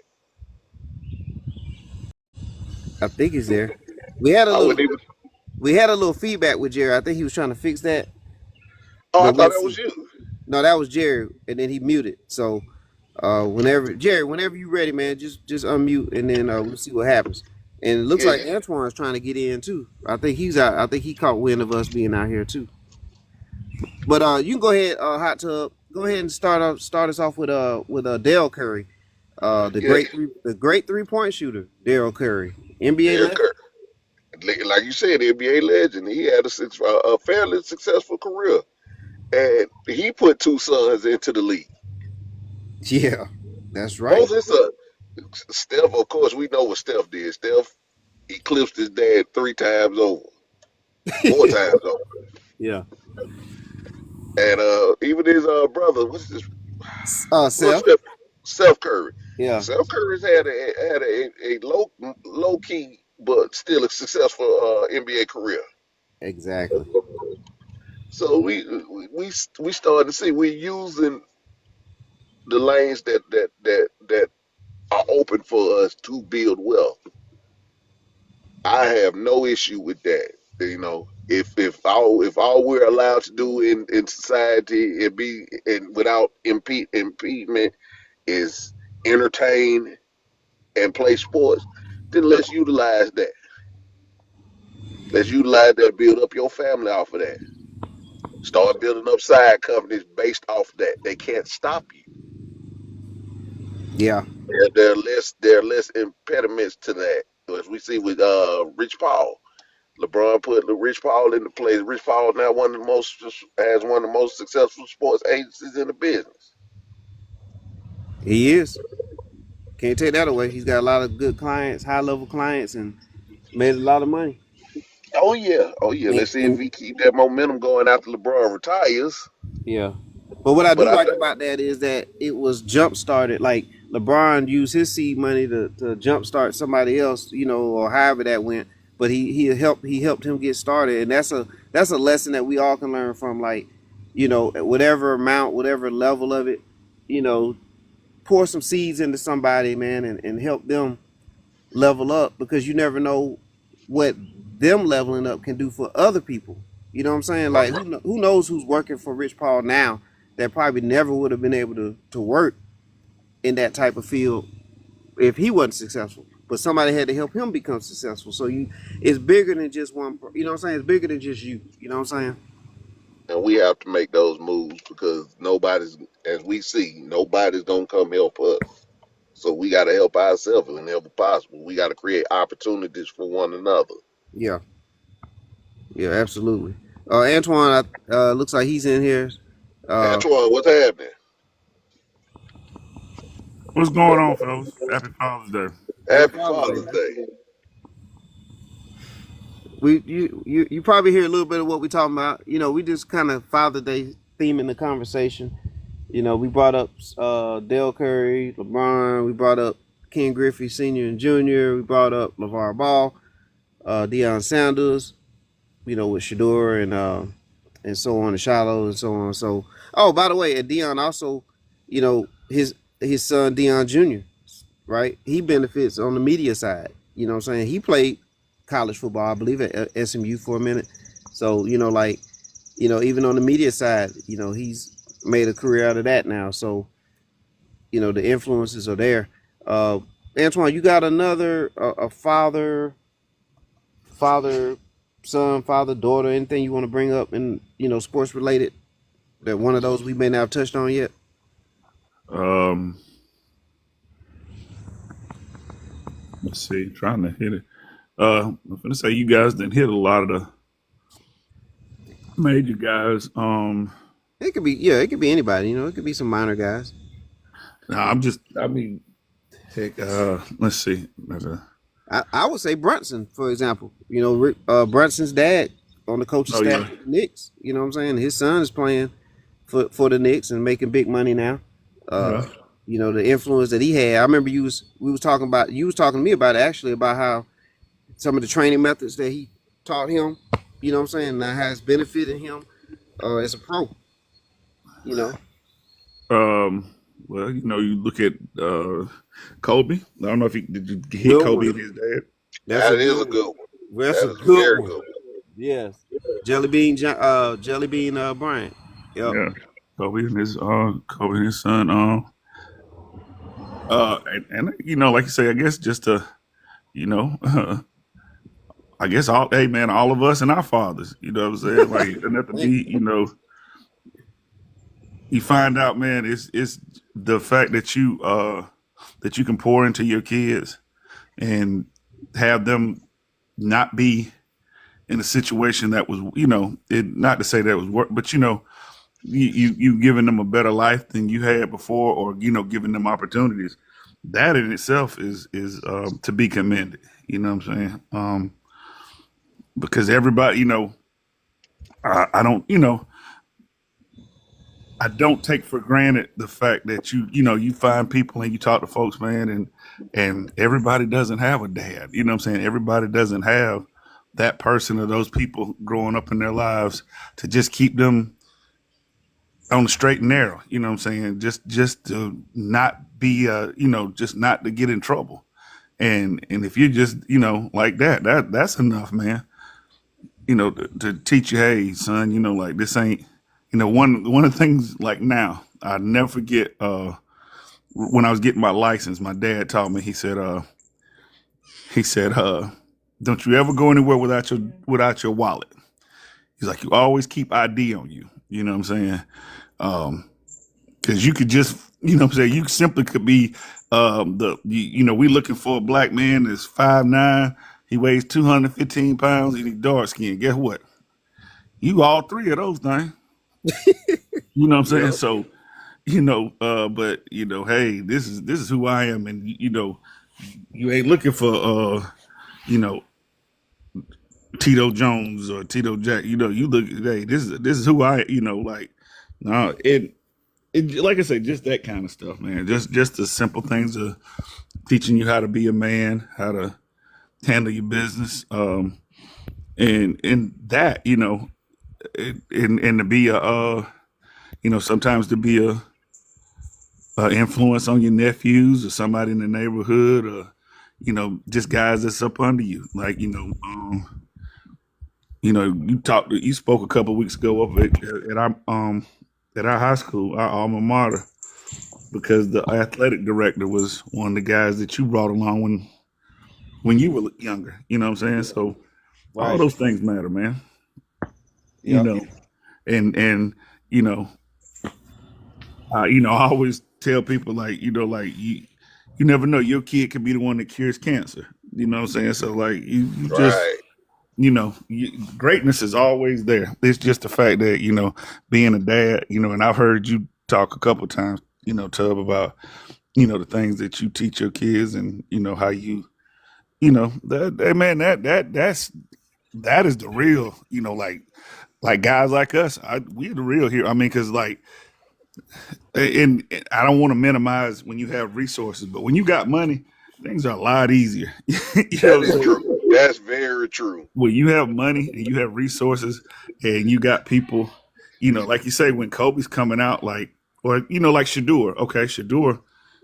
I think he's there. We had a I little wouldn't even. we had a little feedback with Jerry. I think he was trying to fix that, Oh, I but thought we'll that was see. you. No, that was Jerry, and then he muted. So, whenever you ready, man, just unmute, and then we'll see what happens. And it looks Yeah, like Antoine's trying to get in too. I think he's out. I think he caught wind of us being out here too. But you can go ahead, hot tub. Go ahead and start us off with Dale Curry, yeah. the great 3-point shooter, Dale Curry, NBA Derek legend. Curry, like you said, NBA legend. He had a fairly successful career, and he put two sons into the league. Yeah, that's right. Both his sons. Steph, of course, we know what Steph did. Steph eclipsed his dad 3 times over, 4 times over, Yeah. and even his brother, what's his, what's Seth. Steph, Steph Curry. Yeah. Steph Curry's had a low key but still a successful NBA career. Exactly. So we started to see we using the lanes that are open for us to build wealth. I have no issue with that. If all we're allowed to do in society and without impediment is entertain and play sports, then let's utilize that. Let's utilize that. Build up your family off of that. Start building up side companies based off that. They can't stop you. Yeah. There are less impediments to that. As we see with Rich Paul. LeBron put Rich Paul into place. Rich Paul now one of the most successful sports agencies in the business. He is. Can't take that away. He's got a lot of good clients, high level clients, and made a lot of money. Oh yeah, oh yeah. And, Let's see if and we keep that momentum going after LeBron retires. yeah, but what I But do I like think, about that is that it was jump started. Like LeBron used his seed money to jump start somebody else, or however that went. But he helped him get started, and that's a lesson that we all can learn from. Like, whatever amount, whatever level of it, you know, pour some seeds into somebody, man, and help them level up because you never know what them leveling up can do for other people. You know what I'm saying? Like who knows who's working for Rich Paul now that probably never would have been able to work in that type of field if he wasn't successful. But somebody had to help him become successful. So it's bigger than just one. You know what I'm saying? It's bigger than just you. You know what I'm saying? and we have to make those moves because as we see, nobody's gonna come help us. So we got to help ourselves whenever possible. We got to create opportunities for one another. Yeah, yeah, absolutely. Antoine, looks like he's in here. Uh, Antoine, what's happening? What's going on, fellas? Happy Father's Day. Happy Happy Father's Day, Father's man. Day. You probably hear a little bit of what we talking about. You know, we just kind of Father Day theme in the conversation. You know, we brought up Dale Curry, LeBron. We brought up Ken Griffey Sr. and Jr. We brought up LeVar Ball, Deion Sanders. You know, with Shador and so on, and Shiloh and so on. So, oh, by the way, and Deion also, you know, his son Deion Jr. Right, he benefits on the media side. You know what I'm saying? He played college football, I believe, at SMU for a minute. So, you know, like, you know, even on the media side, you know, he's made a career out of that now. So, you know, the influences are there. Uh, Antoine, you got another a father, son, father, daughter, anything you want to bring up in, you know, sports related that one of those we may not have touched on yet? Um, let's see, trying to hit it. I'm gonna say you guys didn't hit a lot of the major guys. It could be, yeah, it could be anybody. You know, it could be some minor guys. Nah, I mean, heck, let's see. I would say Brunson, for example. You know, Brunson's dad on the coaching Oh staff yeah, of the Knicks. You know what I'm saying? His son is playing for the Knicks and making big money now. yeah. You know, the influence that he had. I remember you was talking to me about it actually, about how some of the training methods that he taught him, you know what I'm saying, now has benefited him as a pro. You know. Well, you know, you look at Kobe. I don't know if did you hit Good Kobe one. and his dad. That's a That is good a one. good one. That's a That is a good very one. good one. Yes. Jelly Bean Bryant. Yep. Yeah, Kobe and his son. And you know, like you say, I guess just to, you know, I guess hey man, all of us and our fathers, you know what I'm saying? Like, it doesn't have to be, you know, you find out, man, it's the fact that you can pour into your kids and have them not be in a situation that was, you know, not to say that it was work, but you know, you giving them a better life than you had before, or you know, giving them opportunities. That in itself is to be commended. You know what I'm saying? Because everybody, you know, I don't, you know, I don't take for granted the fact that you know, you find people and you talk to folks, man, and everybody doesn't have a dad. You know what I'm saying? Everybody doesn't have that person or those people growing up in their lives to just keep them on the straight and narrow. You know what I'm saying? Just to not be you know, just not to get in trouble. And if you just, you know, like that's enough, man. You know, to teach you, hey, son, you know, like this ain't, you know, one of the things like now, I never forget when I was getting my license, my dad taught me, he said, don't you ever go anywhere without your wallet. He's like, you always keep ID on you. You know what I'm saying? Cause you could just, you know what I'm saying? You simply could be, you know, we looking for a black man that's 5'9", he weighs 215 pounds and he's dark skinned. Guess what? You all three of those things. You know what I'm saying? Yep. So, you know, but you know, hey, this is who I am, and you know, you ain't looking for you know, Tito Jones or Tito Jack. You know, you look, hey, this is who I, you know, like, no, it like I said, just that kind of stuff, man. Just the simple things of teaching you how to be a man, how to handle your business, and that, you know, and to be a you know, sometimes to be a influence on your nephews or somebody in the neighborhood, or you know, just guys that's up under you. Like, you know, you spoke a couple of weeks ago up at our high school, our alma mater, because the athletic director was one of the guys that you brought along when you were younger. You know what I'm saying? So all Right. those things matter, man. You Yep. know, and you know, I always tell people, like, you know, like You never know. Your kid could be the one that cures cancer. You know what I'm saying? So like you just Right. greatness is always there. It's just the fact that being a dad. And I've heard you talk a couple times. Tub, about the things that you teach your kids, and how that man that is the real. Like guys like us, we're the real here. I mean, because and I don't want to minimize when you have resources, but when you got money, things are a lot easier. You know That what I'm is saying? true. That's very true. When you have money and you have resources and you got people, like you say, when Kobe's coming out, like Shador. Okay, Shador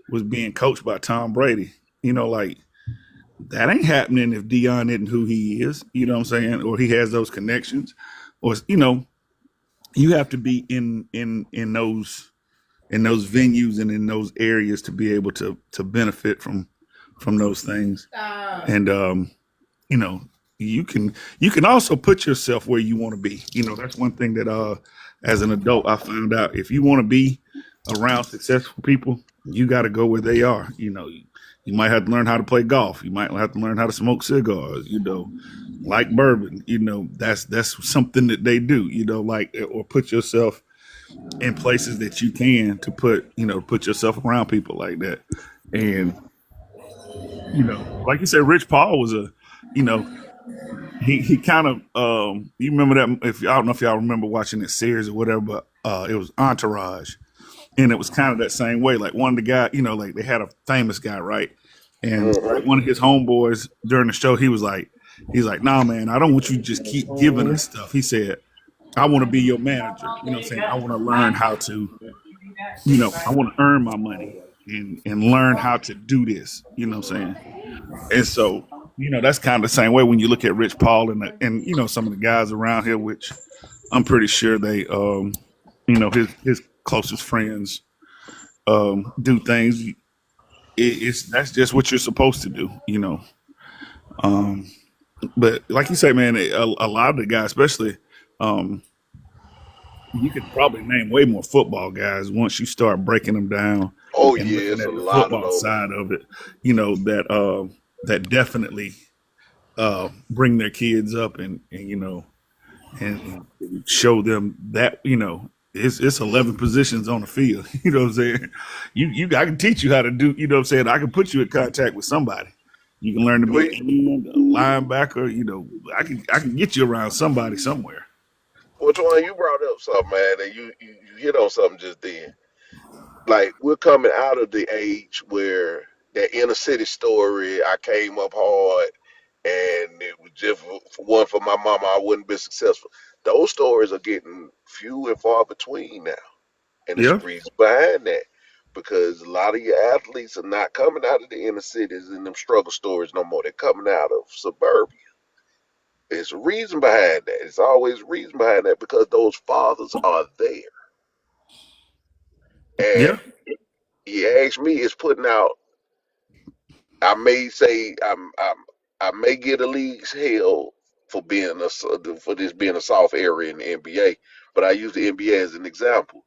was being coached by Tom Brady. Like that ain't happening if Dion isn't who he is. You know what I'm saying? Or he has those connections, or you have to be in those venues and in those areas to be able to benefit from those things. And you know, you can also put yourself where you want to be. That's one thing that as an adult I found out. If you want to be around successful people, you got to go where they are. You might have to learn how to play golf. You might have to learn how to smoke cigars. Like bourbon. That's something that they do. Like, or put yourself in places that you can to put yourself around people like that. And like you said, Rich Paul was you know, he kind of you remember that, if I don't know if y'all remember watching that series or whatever, but it was Entourage. And it was kind of that same way. Like one of the guy, like they had a famous guy, right? And Hmm. like one of his homeboys during the show, he's like, nah, man, I don't want you to just keep giving us stuff. He said, I want to be your manager. You know what I'm saying? I want to learn how to, I want to earn my money and learn how to do this. You know what I'm saying? And so, that's kind of the same way when you look at Rich Paul and some of the guys around here, which I'm pretty sure they his closest friends do things. That's just what you're supposed to do. Um, but like you say, man, a lot of the guys, especially, um, you could probably name way more football guys once you start breaking them down Oh and yeah, looking it's a at the lot of football those. side of it. That definitely bring their kids up and show them that it's 11 positions on the field. You know what I'm saying? I can teach you how to do. You know what I'm saying? I can put you in contact with somebody. You can learn to be an We, end, a linebacker. I can get you around somebody somewhere. which one you brought up something, man, and you hit on something just then. Like we're coming out of the age where that inner city story, I came up hard and it was just for one for my mama, I wouldn't be successful. Those stories are getting few and far between now. And it's Yeah, the reason behind that. Because a lot of your athletes are not coming out of the inner cities and them struggle stories no more. They're coming out of suburbia. There's a reason behind that. It's always a reason behind that because those fathers are there. yeah. And you ask me, it's putting out. I may say I may get a league's hell for for this being a soft area in the NBA, but I use the NBA as an example.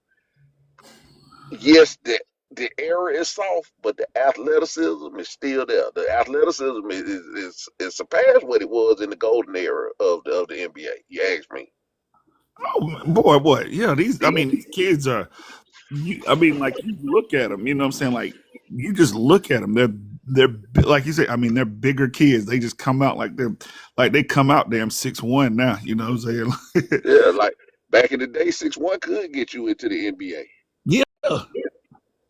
Yes, the area is soft, but the athleticism is still there. The athleticism is surpassed what it was in the golden era of the NBA. You ask me. Oh boy. Yeah, these kids are. I mean, like you look at them. You know what I'm saying? Like you just look at them. They're like you say. I mean, they're bigger kids. They just come out like they come out damn 6'1" now. You know what I'm saying? Yeah, like back in the day, 6'1" could get you into the NBA. Yeah.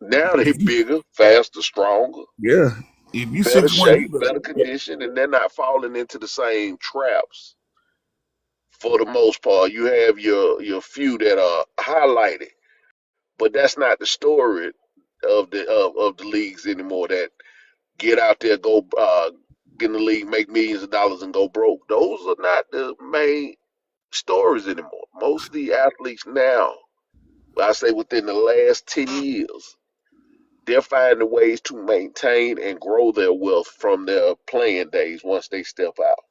Now they If you bigger, faster, stronger, yeah, if you better 6'1", you shape, better. better condition, and they're not falling into the same traps for the most part. You have your few that are highlighted, but that's not the story of the leagues anymore. That get out there, go get in the league, make millions of dollars, and go broke. Those are not the main stories anymore. Most of the athletes now, I say within the last 10 years, they're finding ways to maintain and grow their wealth from their playing days once they step out.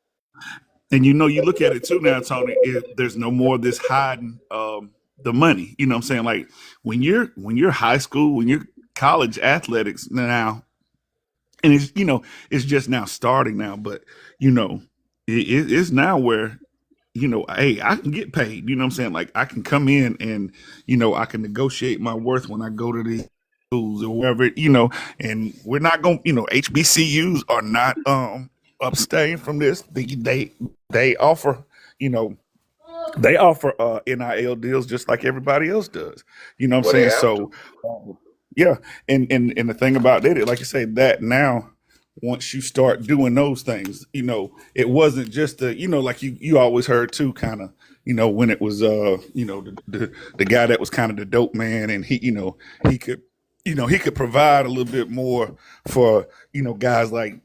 And you look at it too now, Tony. There's no more of this hiding the money. You know what I'm saying? Like when you're high school, when you're college athletics now, and it's just now starting now, but you know, it's now where hey, I can get paid. You know what I'm saying? Like I can come in and I can negotiate my worth when I go to the schools or wherever. And we're not going. HBCUs are not abstain from this. They offer you know they offer NIL deals just like everybody else does. You know what I'm Well, they saying? have to. So yeah, and the thing about that, like you say, that now once you start doing those things, it wasn't just like you always heard too, kind of, when it was the guy that was kind of the dope man, and he could he could provide a little bit more for guys like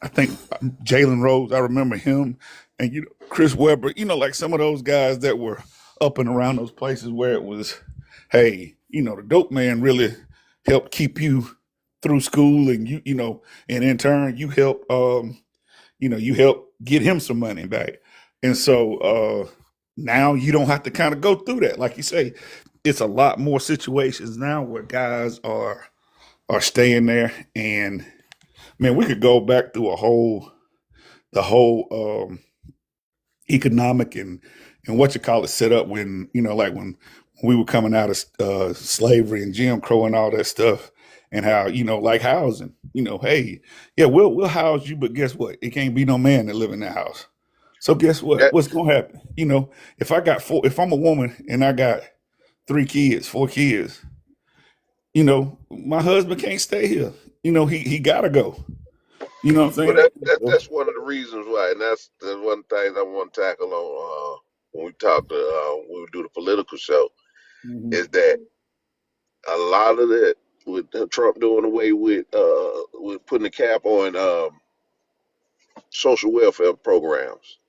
I think Jalen Rose. I remember him, and Chris Webber. Like some of those guys that were up and around those places where it was, hey, the dope man really helped keep you through school, and and in turn you help you help get him some money back. And so now you don't have to kind of go through that. Like you say, it's a lot more situations now where guys are staying there. And man, we could go back through the whole economic and what you call it set up when like when we were coming out of slavery and Jim Crow and all that stuff, and how like housing, hey, yeah, we'll house you, but guess what, it can't be no man that live in that house. So guess what, That, what's gonna happen, if I'm a woman and I got 3 kids, 4 kids, my husband can't stay here. He gotta go. You know what I'm but saying? So, that's one of the reasons why, and that's one thing I want to tackle on when we talk to when we do the political show, mhm. is that a lot of that with Trump doing away with putting a cap on social welfare programs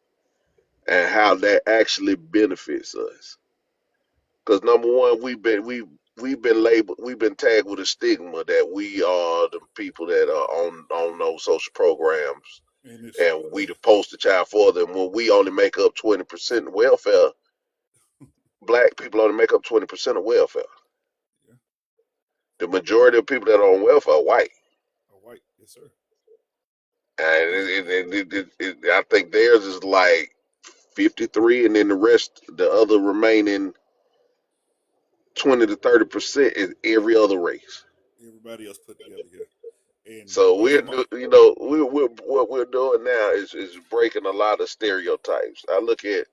and how that actually benefits us. Because number one, we've been labeled, we've been tagged with a stigma that we are the people that are on those social programs, And it's and we the poster child for them. When we only make up 20% of welfare, black people only make up 20% of welfare. yeah, The majority of people that are on welfare are white, a white, yes sir. and And I think theirs is like 53, and then the rest, the other remaining 20 to 30% is every other race. everybody else put together here. And So most we're of my we're what we're doing now is breaking a lot of stereotypes. I look at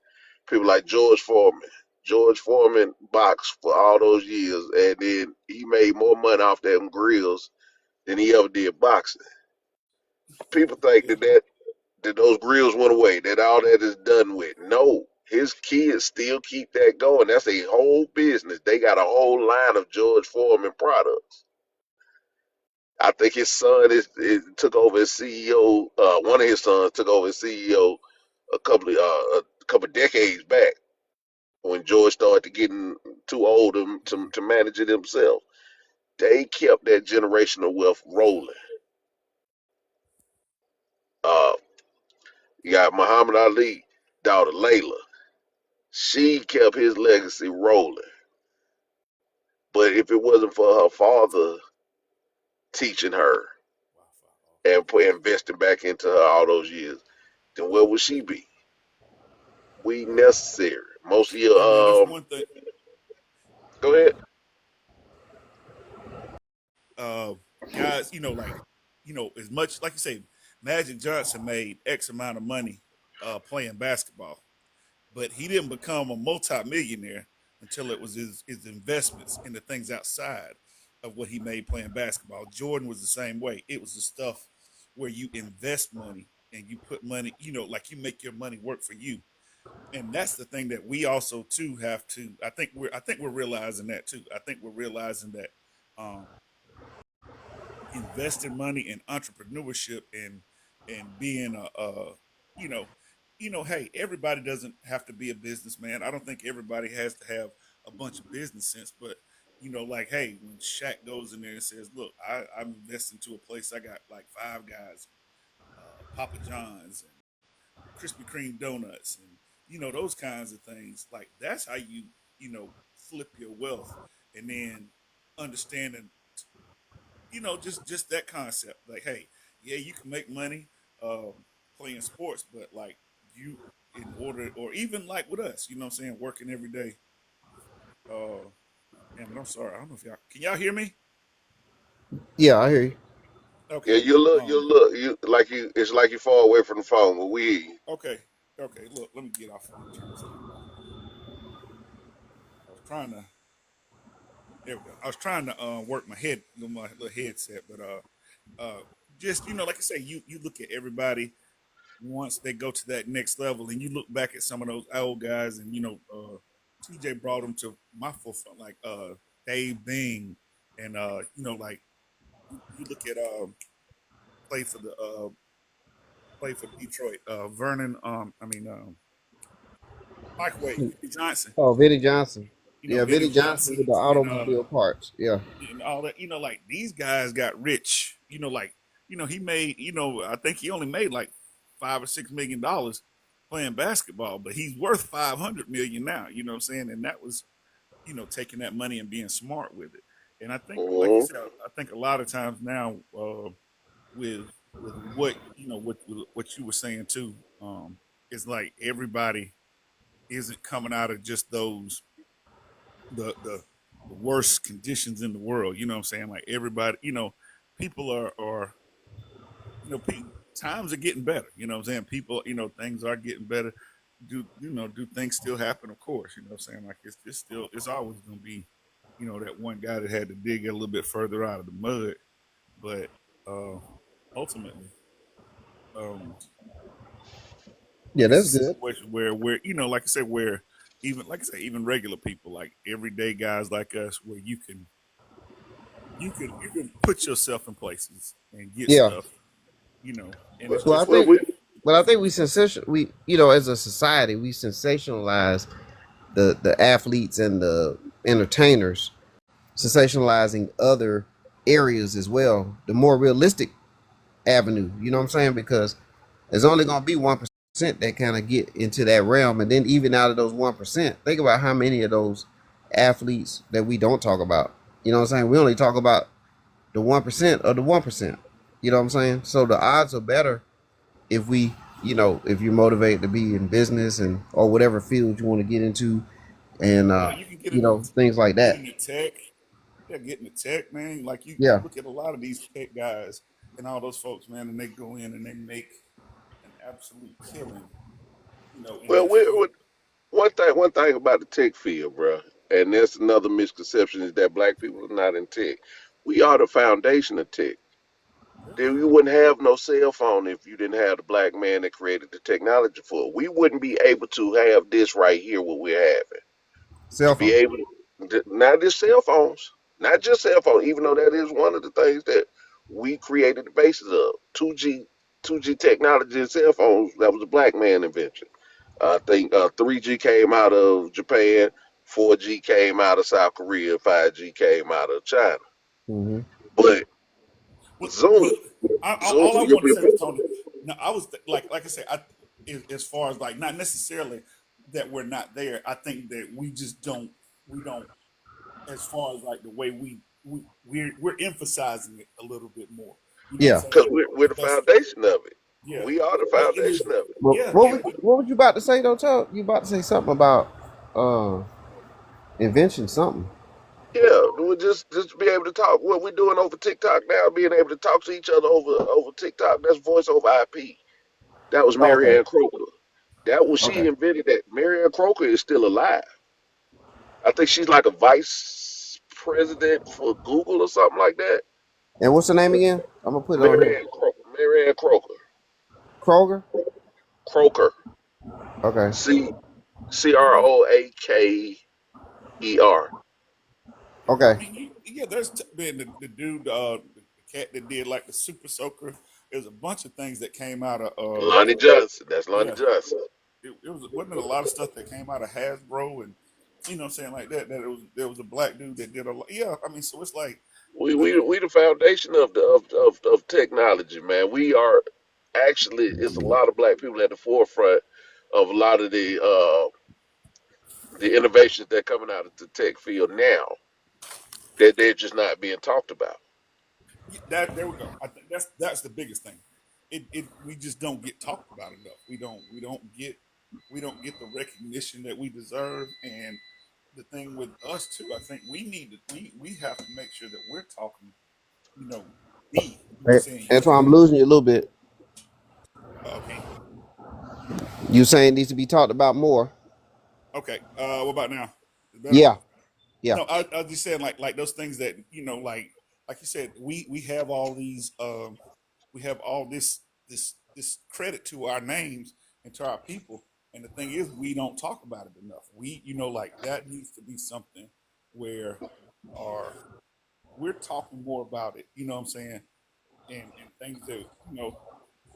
people like George Foreman. George Foreman boxed for all those years, and then he made more money off them grills than he ever did boxing. People think yeah, that those grills went away, that all that is done with. No, his kids still keep that going. That's a whole business. They got a whole line of George Foreman products. I think his son is took over as CEO. One of his sons took over as CEO a couple decades back when George started getting too old to manage it himself. They kept that generational wealth rolling. Uh, you got Muhammad Ali daughter Layla. She kept his legacy rolling. But if it wasn't for her father teaching her and investing back into her all those years, then where would she be? We necessary. Most of your hey man, that's one thing. go ahead. Uh, Guys, like, as much like you say, Magic Johnson made X amount of money playing basketball, but he didn't become a multimillionaire until it was his investments in the things outside of what he made playing basketball. Jordan was the same way. It was the stuff where you invest money and you put money, like you make your money work for you. And that's the thing that we also too have to. I think we're realizing that too. I think we're realizing that um, investing money in entrepreneurship and being you know hey, everybody doesn't have to be a businessman. I don't think everybody has to have a bunch of business sense, but like, hey, when Shaq goes in there and says, look, I'm investing to a place, I got like Five Guys, Papa John's, and Krispy Kreme donuts, and those kinds of things. Like that's how you flip your wealth, and then understanding just that concept. Like, hey, yeah, you can make money playing sports, but like you in order, or even like with us, you know what I'm saying, working every day. Uh, damn it, I'm sorry. I don't know if y'all hear me? Yeah, I hear you. Yeah, Okay. it's like you far away from the phone, but we hear you. Okay. Okay. Look, let me get off. Let me turn this thing off. I was trying to. There we go. I was trying to work my little headset, but just like I say, you look at everybody once they go to that next level, and you look back at some of those old guys, and TJ brought them to my forefront, like Dave Bing, and like you look at play for the play for Detroit, Vernon, I mean Microwave, Vinny Johnson, Oh, Vinny Johnson. Yeah, Vinny Vinny Johnson with Johnson, the and automobile parts. Yeah. all that. Like these guys got rich. Like he made. I think he only made like $5 or $6 million playing basketball, but he's worth 500 million now. You know what I'm saying? And that was taking that money and being smart with it. And I think, like you Hmm. said, I think a lot of times now with what what you were saying too, it's like everybody isn't coming out of just those the worst conditions in the world. You know what I'm saying? Like everybody, people are times are getting better. You know what I'm saying? People, things are getting better. Do things still happen? Of course. You know what I'm saying? Like it's always gonna be, that one guy that had to dig a little bit further out of the mud. But uh ultimately, um Yeah, it's that's a good. situation where like I said, where even like I say, even regular people, like everyday guys like us, where you can put yourself in places and get Yeah. stuff, and Well, it's Well, I just well, think, we but I think as a society, we sensationalize the athletes and the entertainers, sensationalizing other areas as well. The more realistic avenue, you know what I'm saying? Because there's only gonna be 1% that kind of get into that realm, and then even out of those 1%, think about how many of those athletes that we don't talk about. You know what I'm saying? We only talk about the 1% of the 1%. You know what I'm saying? So the odds are better if we, if you're motivated to be in business and or whatever field you want to get into, and you can get into things like get that. into tech. Yeah, get into tech, man. Like you Yeah, look at a lot of these tech guys and all those folks, man, and they go in and they make an absolute killing, in well, that field. one thing about the tech field, bro, and that's another misconception is that black people are not in tech. We are the foundation of tech. Yeah. Then you wouldn't have no cell phone if you didn't have the black man that created the technology for it. We wouldn't be able to have this right here, what we're having. To cell be phone. able to, not just cell phones, not just cell phones, even though that is one of the things that we created the basis of. 2G technology and cell phones, that was a black man invention. I think 3G came out of Japan, 4G came out of South Korea, 5G came out of China. Hmm. But Zoom, Look, Zoom, all I want to say was, Tony. No, I was like I said, as far as like not necessarily that we're not there. I think that we don't as far as like the way we're emphasizing it a little bit more. You know what I'm Yeah. because saying? we're the That's foundation of it. yeah. We are the But it is foundation of it. Well, yeah, what yeah. was what was you about to say though, Chuck? You about to say something about uh invention something. Yeah, we just to be able to talk. What we're doing over TikTok now, being able to talk to each other over TikTok. That's voice over IP. That was Oh, okay. Marianne Croker. That was she Okay. invented that. Marianne Croker is still alive. I think she's like a vice president for Google or something like that. And what's the name again? I'm gonna put it on here. Marianne Croker. Marianne Croker. Kroger. Croker. Okay. CROAKER. I Okay. mean, yeah. There's been the dude, the cat that did like the Super Soaker. There's a bunch of things that came out of Lonnie Johnson. That's Lonnie yeah. Johnson. It was wasn't it a lot of stuff that came out of Hasbro and what I'm saying like that. That it was there was a black dude that did a lot. Yeah, I mean, so it's like We I we mean, we the foundation of of technology, man. We are actually it's a lot of black people at the forefront of a lot of the innovations that are coming out of the tech field now that they're just not being talked about. That there we go. I think that's the biggest thing. It we just don't get talked about enough. We don't get the recognition that we deserve. And the thing with us too, I think we have to make sure that we're talking, you know, me. You know what I'm Hey, saying? Antoine, I'm You losing you a little bit. okay. You saying it needs to be talked about more? Okay. What about now? Is it better? Yeah, yeah. No, I was just saying like those things that like you said, we have all these we have all this credit to our names and to our people. And the thing is, we don't talk about it enough. We like that needs to be something where our we're talking more about it. You know what I'm saying? And things that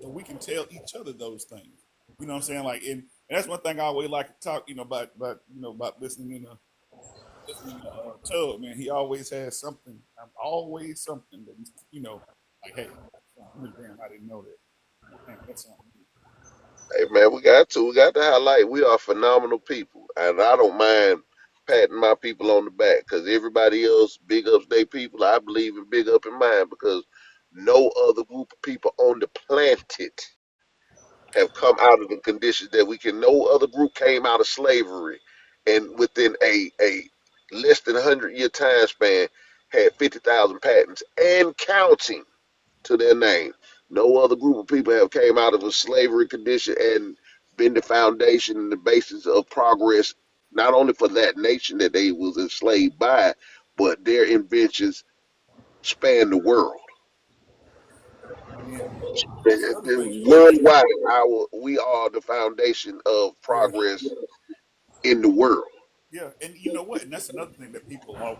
so we can tell each other those things. You know what I'm saying? Like and that's one thing I always like to talk. About listening to Tug, man. He always has something. I'm always something that he's, like, hey, damn, I didn't know that. Man, that's something. Hey man, we got to highlight we are phenomenal people, and I don't mind patting my people on the back because everybody else big ups their people. I believe in big up in mine because no other group of people on the planet have come out of the conditions that we can. No other group came out of slavery, and within a less than 100-year time span had 50,000 patents and counting to their name. No other group of people have came out of a slavery condition and been the foundation and the basis of progress, not only for that nation that they was enslaved by, but their inventions span the world. And that's another thing too. Worldwide, we are the foundation of Yeah, progress in the world. yeah, and you know what? And that's another thing that people all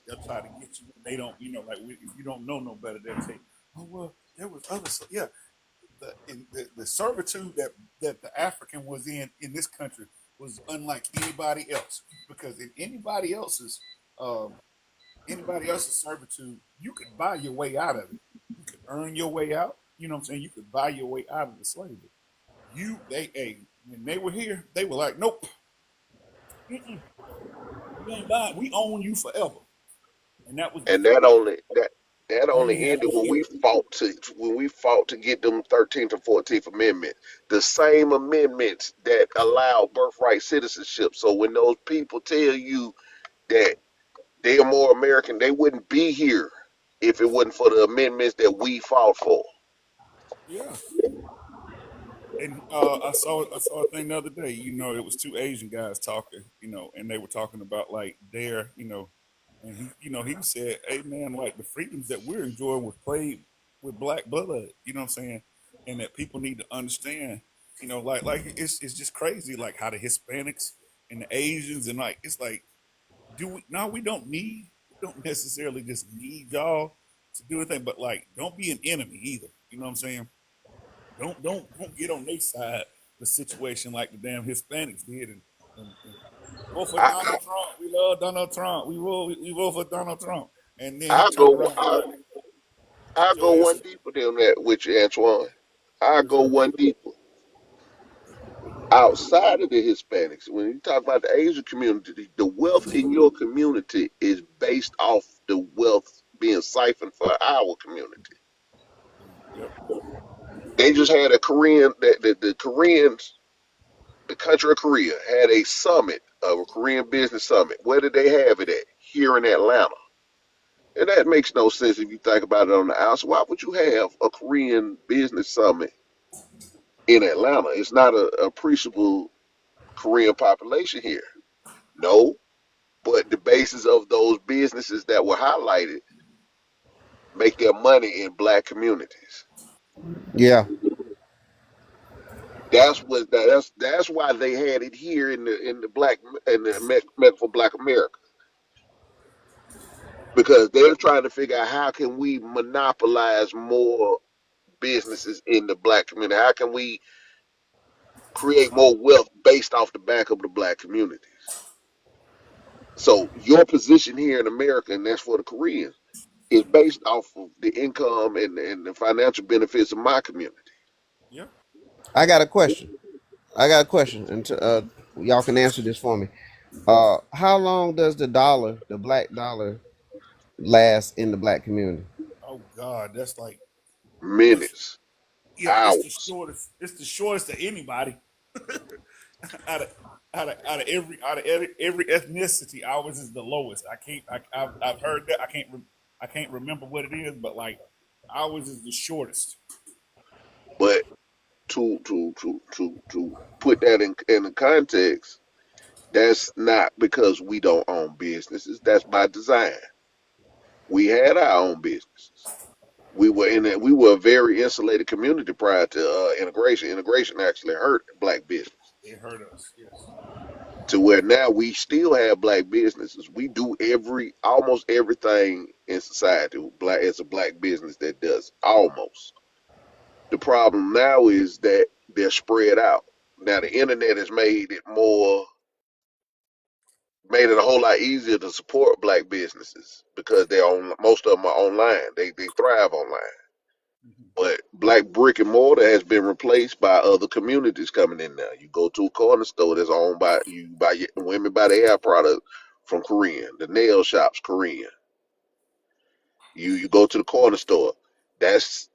they'll try to get you. They don't like if you don't know no better, they'll say, oh well, there was other yeah. The servitude that the African was in this country was unlike anybody else because in um, anybody else's servitude, you could buy your way out of it. You could earn your way out. You know what I'm saying? You could buy your way out of the slavery. When they were here, they were like, nope, mm-mm, we ain't buying. We own you forever, and that was And because that you only ain't have ended no shit. when we fought to get them 13th and 14th Amendment, the same amendments that allow birthright citizenship. So when those people tell you that they are more American, they wouldn't be here if it wasn't for the amendments that we fought for. Yeah, and I saw a thing the other day. It was two Asian guys talking. And they were talking about like and he said, "Hey man, like the freedoms that we're enjoying was played with black blood." You know what I'm saying? And that people need to understand. Like it's just crazy, like how the Hispanics and the Asians and like it's like, do we? No, we don't necessarily just need y'all to do anything, but like don't be an enemy either. You know what I'm saying? Don't get on their side the situation like the damn Hispanics did and vote for I Donald Trump. We love Donald Trump. We vote for Donald Trump. And then he I turned go around and like I get go your ass one up. deeper than that with you, Antoine. I Yes, go sir. one deeper. Outside of the Hispanics, when you talk about the Asian community, the wealth in your community is based off the wealth being siphoned for our community. Yep. They just had a Korean, the Koreans, the country of Korea had a summit, a Korean business summit. Where did they have it at? Here in Atlanta. And that makes no sense if you think about it on the outside. Why would you have a Korean business summit in Atlanta? It's not a appreciable Korean population here. No, but the basis of those businesses that were highlighted make their money in black communities. Yeah, That's why they had it here in the black in the Met for Black America because they're trying to figure out how can we monopolize more businesses in the black community. How can we create more wealth based off the back of the black communities? So your position here in America, and that's for the Koreans, is based off of the income and the financial benefits of my community. Yeah. I got a question. And y'all can answer this for me. How long does the dollar, the black dollar, last in the black community? Oh God, that's like it's Minutes, yeah, it's the hours. shortest. It's the shortest of anybody out of out of every ethnicity. Ours is the lowest. I can't. I've heard that. I can't remember what it is, but like ours is the shortest. But to put that in the context, that's not because we don't own businesses. That's by design. We had our own businesses. We were a very insulated community prior to integration. Integration actually hurt black business It hurt us. Yes. to where now we still have black businesses. We do almost everything in society. Black It's a black business that does almost. The problem now is that they're spread out. Now the internet has made it a whole lot easier to support black businesses because most of them are online. They thrive online. Mm-hmm. But black brick and mortar has been replaced by other communities coming in now. You go to a corner store that's owned by women buy their hair product from Korean. The nail shops Korean. You go to the corner store. That's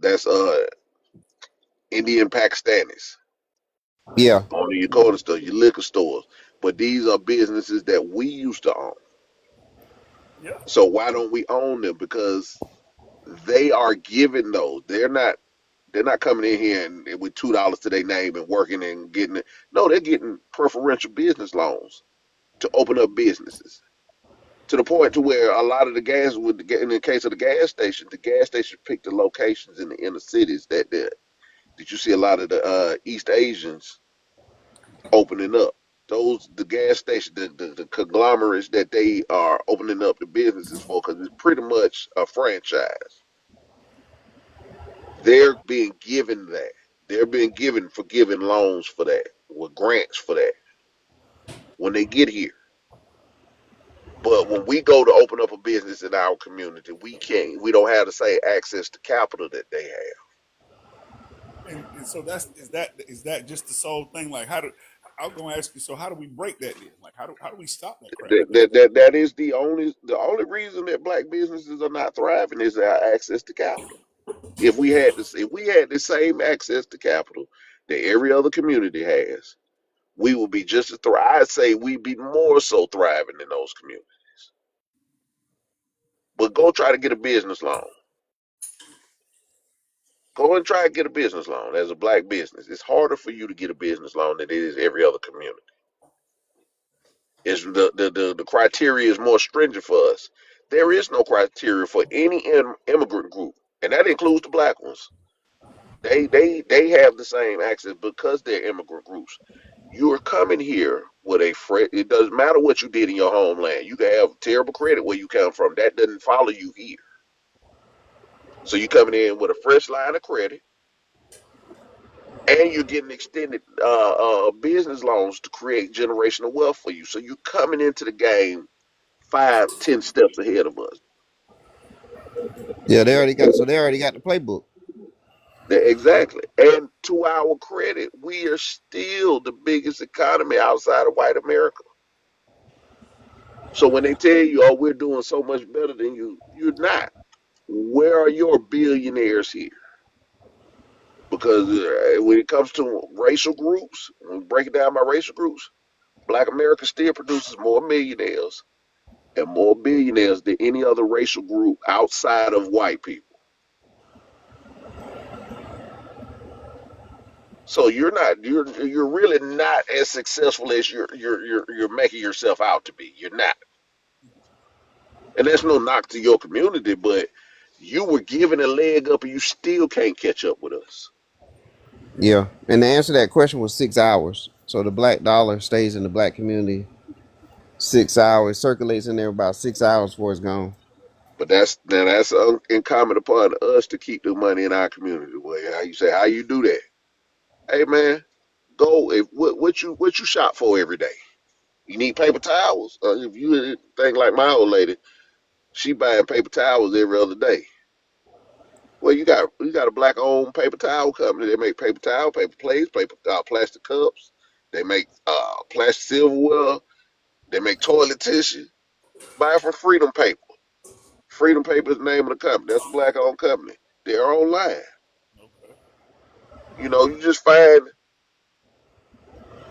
Indian Pakistanis Yeah. owning your corner store, your liquor stores. But these are businesses that we used to own. Yeah. So why don't we own them? Because they are given those. They're not coming in here and with $2 to their name and working and getting it. No, they're getting preferential business loans to open up businesses. To the point to where a lot of the in the case of the gas station picked the locations in the inner cities that you see a lot of the East Asians opening up. The gas station, the conglomerates that they are opening up the businesses for, because it's pretty much a franchise. They're being given that. They're being given forgiving loans for that, with grants for that when they get here. But when we go to open up a business in our community, we can't. We don't have the same access to capital that they have. And so that's is that just the sole thing? Like how do I'm gonna ask you? So how do we break that then? Like how do we stop that crap? That is the only reason that black businesses are not thriving is our access to capital. If we had the same access to capital that every other community has, we would be just as I'd say we'd be more so thriving in those communities. But go try to get a business loan. Go and try to get a business loan as a black business. It's harder for you to get a business loan than it is every other community. It's the criteria is more stringent for us. There is no criteria for any immigrant group, and that includes the black ones. They have the same access because they're immigrant groups. You're coming here with it doesn't matter what you did in your homeland. You can have terrible credit where you come from. That doesn't follow you here. So you're coming in with a fresh line of credit, and you're getting extended business loans to create generational wealth for you. So you're coming into the game 5, 10 steps ahead of us. Yeah, they already got the playbook. Exactly. And to our credit, we are still the biggest economy outside of white America. So when they tell you, oh, we're doing so much better than you, you're not. Where are your billionaires here? Because when it comes to racial groups, when we break it down by racial groups, black America still produces more millionaires and more billionaires than any other racial group outside of white people. So you're really not as successful as you're making yourself out to be. You're not. And that's no knock to your community, but you were given a leg up and you still can't catch up with us. Yeah, and the answer to that question was 6 hours. So the black dollar stays in the black community 6 hours, circulates in there about 6 hours before it's gone. But that's incumbent upon us to keep the money in our community. Well, how you say how you do that? Hey man, go if what you shop for every day. You need paper towels. If you think like my old lady, she buying paper towels every other day. Well, you got a black owned paper towel company. They make paper towel, paper plates, paper plastic cups. They make plastic silverware. They make toilet tissue. Buy it from Freedom Paper. Freedom Paper is the name of the company. That's a black-owned company. They're online. Okay. You know, you just find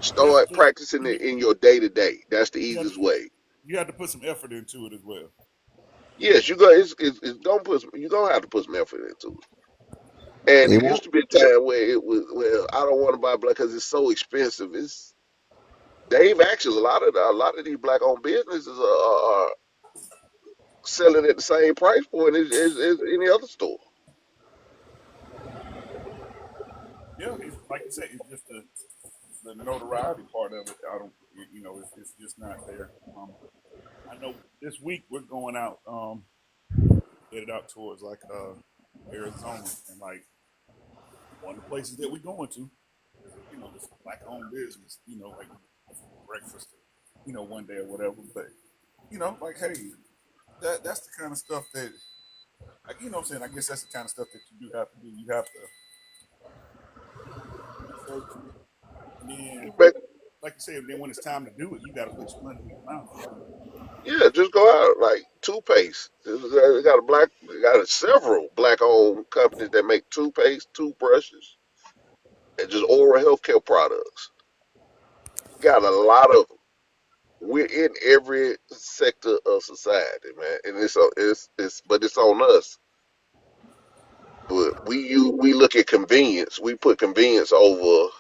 start Just practicing it in your day to day. That's the you have to easiest way. you have to put some effort into it as well. Yes, you go. It's gonna put some. You gonna have to put some effort into it. And It it won't. used to be a time where it was. Well, I don't want to buy black because it's so expensive. It's they've actually a lot of these black owned businesses are selling at the same price point as any other store. Yeah, it's like you said, it's just the notoriety part of it. I don't, it's just not there. I know this week we're going out, headed out towards like Arizona, and like one of the places that we're going to is this black owned business. Like breakfast, one day or whatever. But like hey, that's the kind of stuff that, like what I'm saying. I guess that's the kind of stuff that you do have to do. You have to research, and then But like you said, then when it's time to do it, you got to put your money where your mouth is. yeah, just go out like toothpaste. They got several black owned companies that make toothpaste, toothbrushes, and just oral healthcare products. Got a lot of them. We're in every sector of society, man, and but it's on us. But we look at convenience. We put convenience over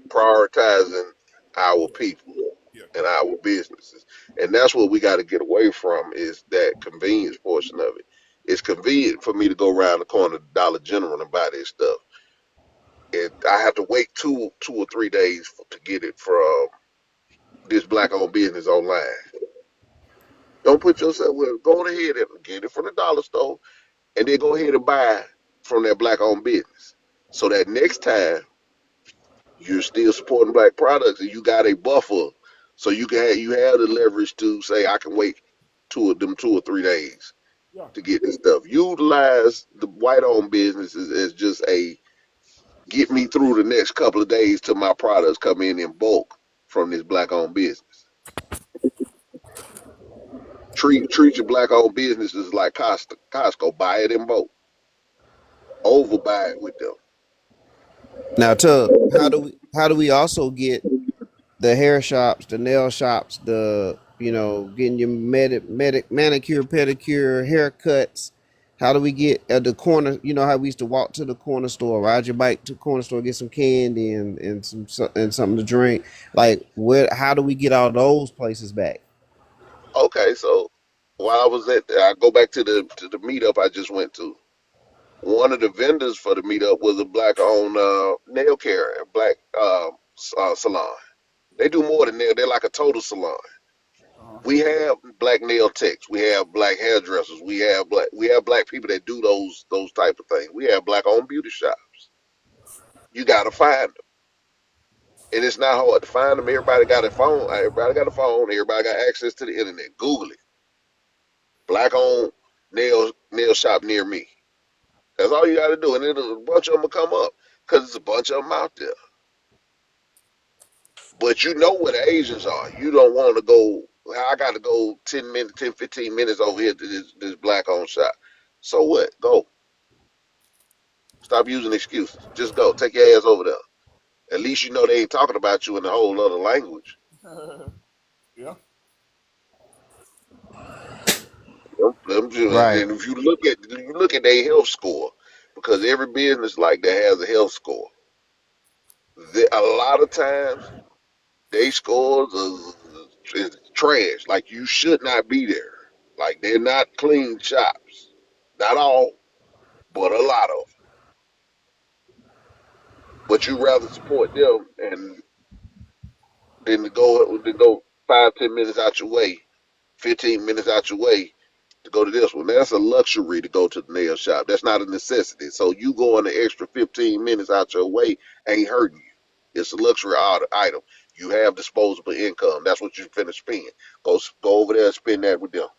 prioritizing our Yeah, people yeah, and our businesses, and that's what we got to get away from is that convenience portion of it. It's convenient for me to go around the corner to Dollar General and buy this stuff, and I have to wait 2 or 3 days to get it from this black-owned business online. Don't put yourself well. Go on ahead and get it from the dollar store, and then go ahead and buy from that black-owned business. So that next time you're still supporting black products, and you got a buffer, so you have the leverage to say I can wait 2 or 3 days yeah. to get this stuff. Utilize the white-owned businesses as just a get me through the next couple of days till my products come in bulk from this black-owned business. Treat your black-owned businesses like Costco. Buy it in bulk. Overbuy it with them. Now, Tub, how do we also get the hair shops, the nail shops, the getting your manicure, pedicure, haircuts? How do we get at the corner? You know how we used to walk to the corner store, ride your bike to the corner store, get some candy and something to drink. Like, where? How do we get all those places back? Okay, so while I was I go back to the meetup I just went to. One of the vendors for the meetup was a black-owned nail care, black salon. They do more than nail. They're like a total salon. Uh-huh. We have black nail techs. We have black hairdressers. We have black people that do those type of things. We have black-owned beauty shops. You gotta find them, and it's not hard to find them. Everybody got a phone. Everybody got a phone. Everybody got access to the internet. Google it. Black-owned nail shop near me. That's all you got to do, and then a bunch of them will come up because there's a bunch of them out there. But you know where the Asians are. You don't want to go. I got to go 10 minutes, 10, 15 minutes over here to this black owned shop. So what? Go. Stop using excuses. Just go. Take your ass over there. At least you know they ain't talking about you in a whole other language. Yeah. Right. And if you look at their health score, because every business like that has a health score. A lot of times they scores is trash. Like you should not be there. Like they're not clean shops. Not all, but a lot of. But you rather support them and than go 5, 10 minutes out your way, 15 minutes out your way to go to this one. That's a luxury to go to the nail shop. That's not a necessity. So you going the extra 15 minutes out your way ain't hurting you. It's a luxury item. You have disposable income. That's what you're finna spend. Go over there and spend that with them.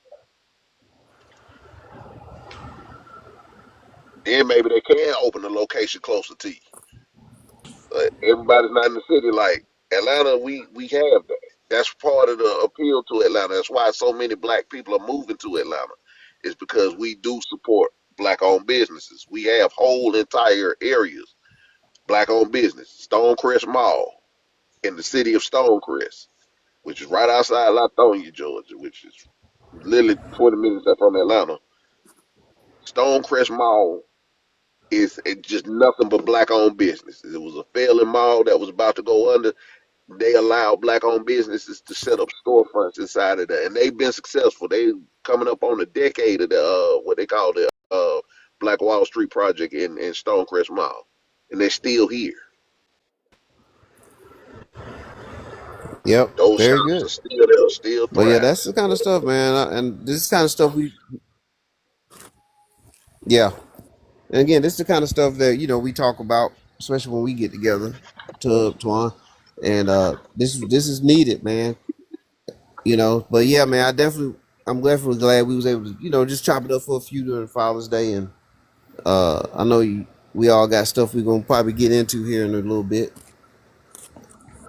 Then maybe they can open a location closer to you. But everybody's not in the city like Atlanta. We have that. That's part of the appeal to Atlanta. That's why so many black people are moving to Atlanta. is because we do support black-owned businesses. We have whole entire areas, black-owned business, Stonecrest Mall in the city of Stonecrest, which is right outside Latonia, Georgia, which is literally 20 minutes from Atlanta. Stonecrest Mall is just nothing but black-owned business. It was a failing mall that was about to go under. They allow black-owned businesses to set up storefronts inside of that, and they've been successful. They coming up on a decade of the what they call the Black Wall Street project in Stonecrest Mall, and they're still here. Yep, Those very shops are good. still there, still But yeah, thriving. that's the kind of stuff, man. And this is kind of stuff yeah. And again, this is the kind of stuff that we talk about, especially when we get together, to Twan. And this is needed, man. But yeah, man, I'm definitely glad we was able to, just chop it up for a few during Father's Day, and I know we all got stuff we're gonna probably get into here in a little bit,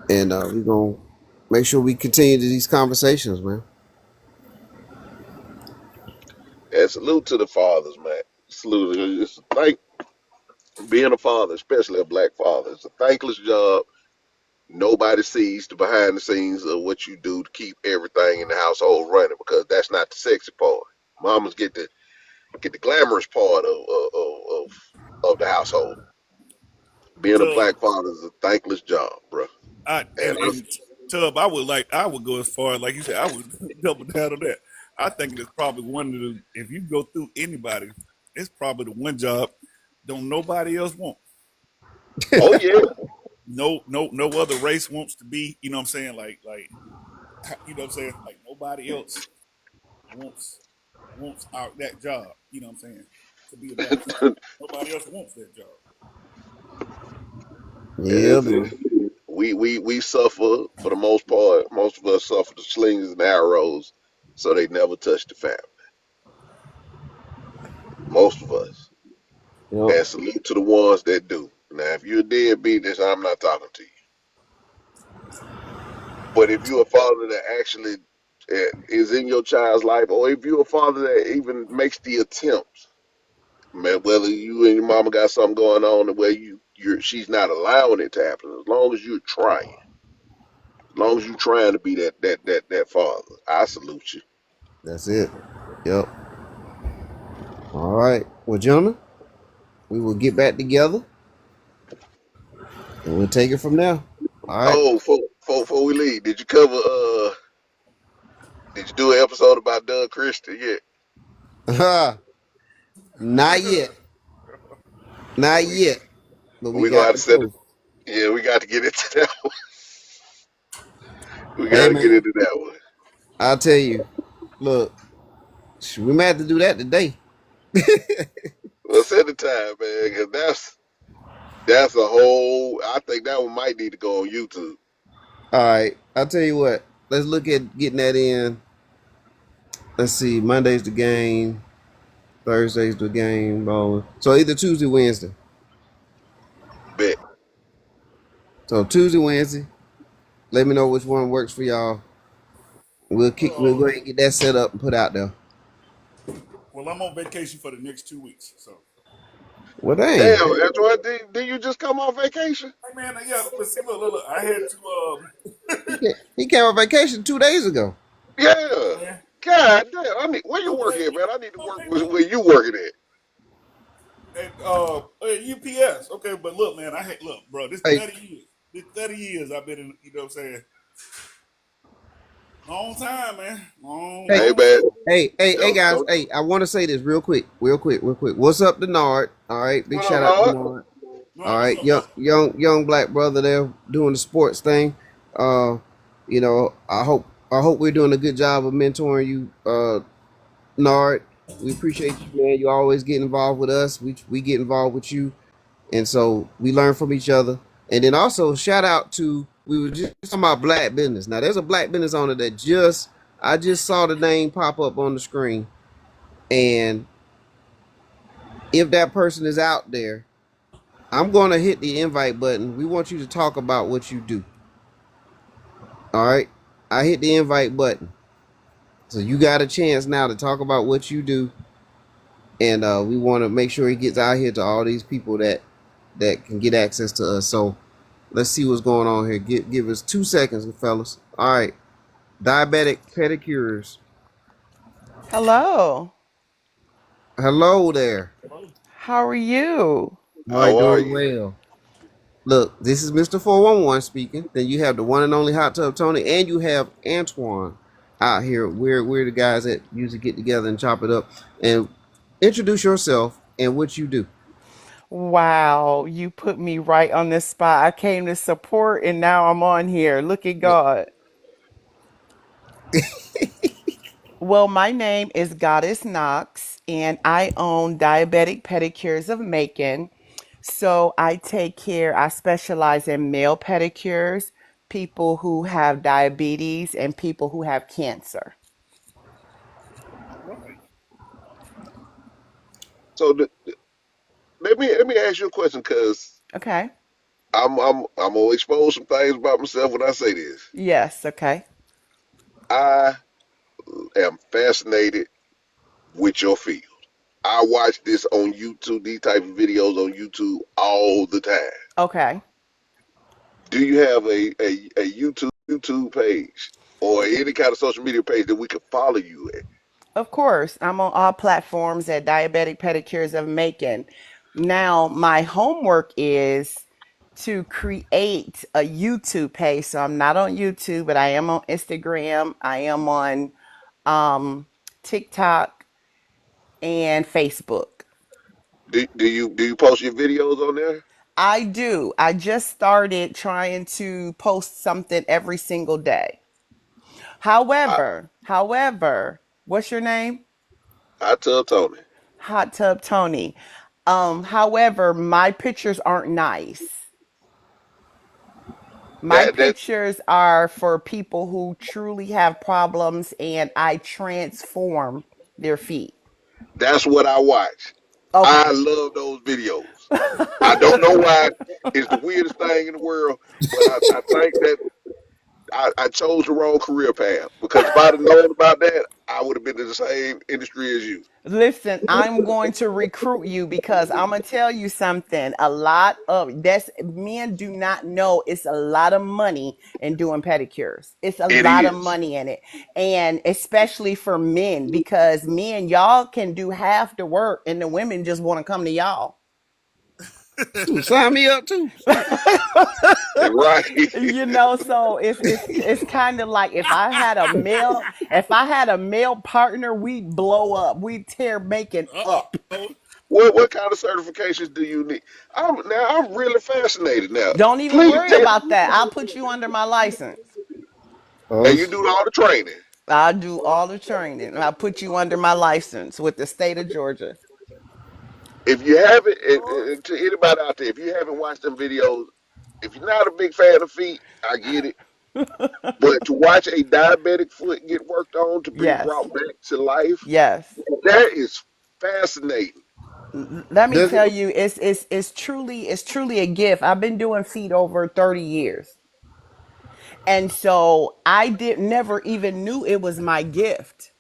and we're gonna make sure we continue these conversations, man. And salute to the fathers, man. Salute. It's a thank being a father, especially a black father. It's a thankless job. Nobody sees the behind the scenes of what you do to keep everything in the household running, because that's not the sexy part. Mamas get the glamorous part of the household. Being a Tub, black father is a thankless job, bro. I And and Tub, I would go as far as, like you said, I would double down on that. I think it's probably one of the, if you go through anybody, it's probably the one job don't nobody else want. oh yeah, No other race wants to be. You know what I'm saying? You know what I'm saying? Like nobody else wants that job. You know what I'm saying? To be a black father, nobody else wants that job. Yeah, it's, man. we suffer for the most part. Most of us suffer the slings and arrows, so they never touch the family. Most of us. Yep, And salute to the ones that do. Now, if you're a deadbeat, this I'm not talking to you. But if you're a father that actually is in your child's life, or if you're a father that even makes the attempt, man, whether you and your mama got something going on where she's not allowing it to happen, as long as you're trying, as long as you're trying to be that father, I salute you. that's it. Yep. All right. Well, gentlemen, we will get back together and we'll take it from there. All right. Oh, before we leave, did you do an episode about Doug Christie yet? Not yet. Not We yet. But we we gonna got have to to set it. go. Yeah, we got to get into that one. We got Hey, to get man, into that one. I'll tell you. Look, we might have to do that today. Well, set the time, man, because that's a whole. I think that one might need to go on YouTube. All right. I'll tell you what. Let's look at getting that in. Let's see. Monday's the game. Thursday's the game. Bowling. So either Tuesday, Wednesday. Bet. So Tuesday, Wednesday. Let me know which one works for y'all. We'll go ahead and get that set up and put out there. Well, I'm on vacation for the next 2 weeks, so Well, dang. Damn, Antoine, did you just come off vacation? hey man, yeah. But see, look, I had to He came on vacation 2 days ago. Yeah. man. God damn. I mean, where you work Okay, at, man? I need to work okay, with look. where you working at. At UPS. Okay, but look, man, look, bro. This Hey, 30 years. This 30 years I've been in. You know what I'm saying? Long time, man. Long, hey, Hey, long man. time. hey, Don't, guys. don't, Hey, I want to say this real quick. What's up to Nard? All right, big what up, shout out to Lord? Nard. No, All what's right, up, brother? young black brother there doing the sports thing. Uh, I hope we're doing a good job of mentoring you, Nard. We appreciate you, man. You always get involved with us. We get involved with you, and so we learn from each other. And then also shout out to we were just talking about black business. Now there's a black business owner that I just saw the name pop up on the screen, and if that person is out there, I'm going to hit the invite button. We want you to talk about what you do. All right, I hit the invite button, so you got a chance now to talk about what you do. and we want to make sure he gets out here to all these people that can get access to us. So let's see what's going on here. Give us 2 seconds, fellas. All right, diabetic pedicures. Hello. Hello there. How are you? All right, How are doing you? well. Look, this is Mr. 411 speaking. Then you have the one and only Hot Tub Tony, and you have Antoine out here. We're the guys that usually get together and chop it up. And introduce yourself and what you do. Wow, you put me right on this spot. I came to support and now I'm on here. Look at God. Well, my name is Goddess Knox and I own Diabetic Pedicures of Macon. So I specialize in male pedicures, people who have diabetes, and people who have cancer. All right. So let me ask you a question, cause Okay. I'm gonna expose some things about myself when I say this. Yes. Okay. I am fascinated with your field. I watch this on YouTube, these type of videos on YouTube all the time. Okay. Do you have a YouTube page or any kind of social media page that we can follow you at? Of course, I'm on all platforms at Diabetic Pedicures of Macon. Now, my homework is to create a YouTube page. So I'm not on YouTube, but I am on Instagram. I am on um, TikTok and Facebook. Do you post your videos on there? I do. I just started trying to post something every single day. I However, what's your name? I tell Tony Hot Tub Tony. However, my pictures aren't nice. My that pictures are for people who truly have problems and I transform their feet. that's what I watch. I Okay. love those videos. I don't know why it's the weirdest thing in the world, but I think that I chose the wrong career path because if I'd have known about that, I would have been in the same industry as you. Listen, I'm going to recruit you because I'm gonna tell you something. A lot of that's men do not know it's a lot of money in doing pedicures. It's a It lot of is. money in it. And especially for men, because men, y'all can do half the work and the women just want to come to y'all. Ooh, sign me up too. Right. So it's kind of like if I had a male partner, we'd blow up. We'd tear making Uh up. oh. What kind of certifications do you need? I'm really fascinated now. Don't even Please worry tell about that. I'll put you under my license. and Oh, you do all the training. I'll do all the training. I'll put you under my license with the state of Georgia. If you haven't, to anybody out there, if you haven't watched them videos, if you're not a big fan of feet, I get it. But to watch a diabetic foot get worked on to be Yes. brought back to life, Yes. that is fascinating. Let me does it? tell you, it's truly a gift. I've been doing feet over 30 years. And so I did never even knew it was my gift.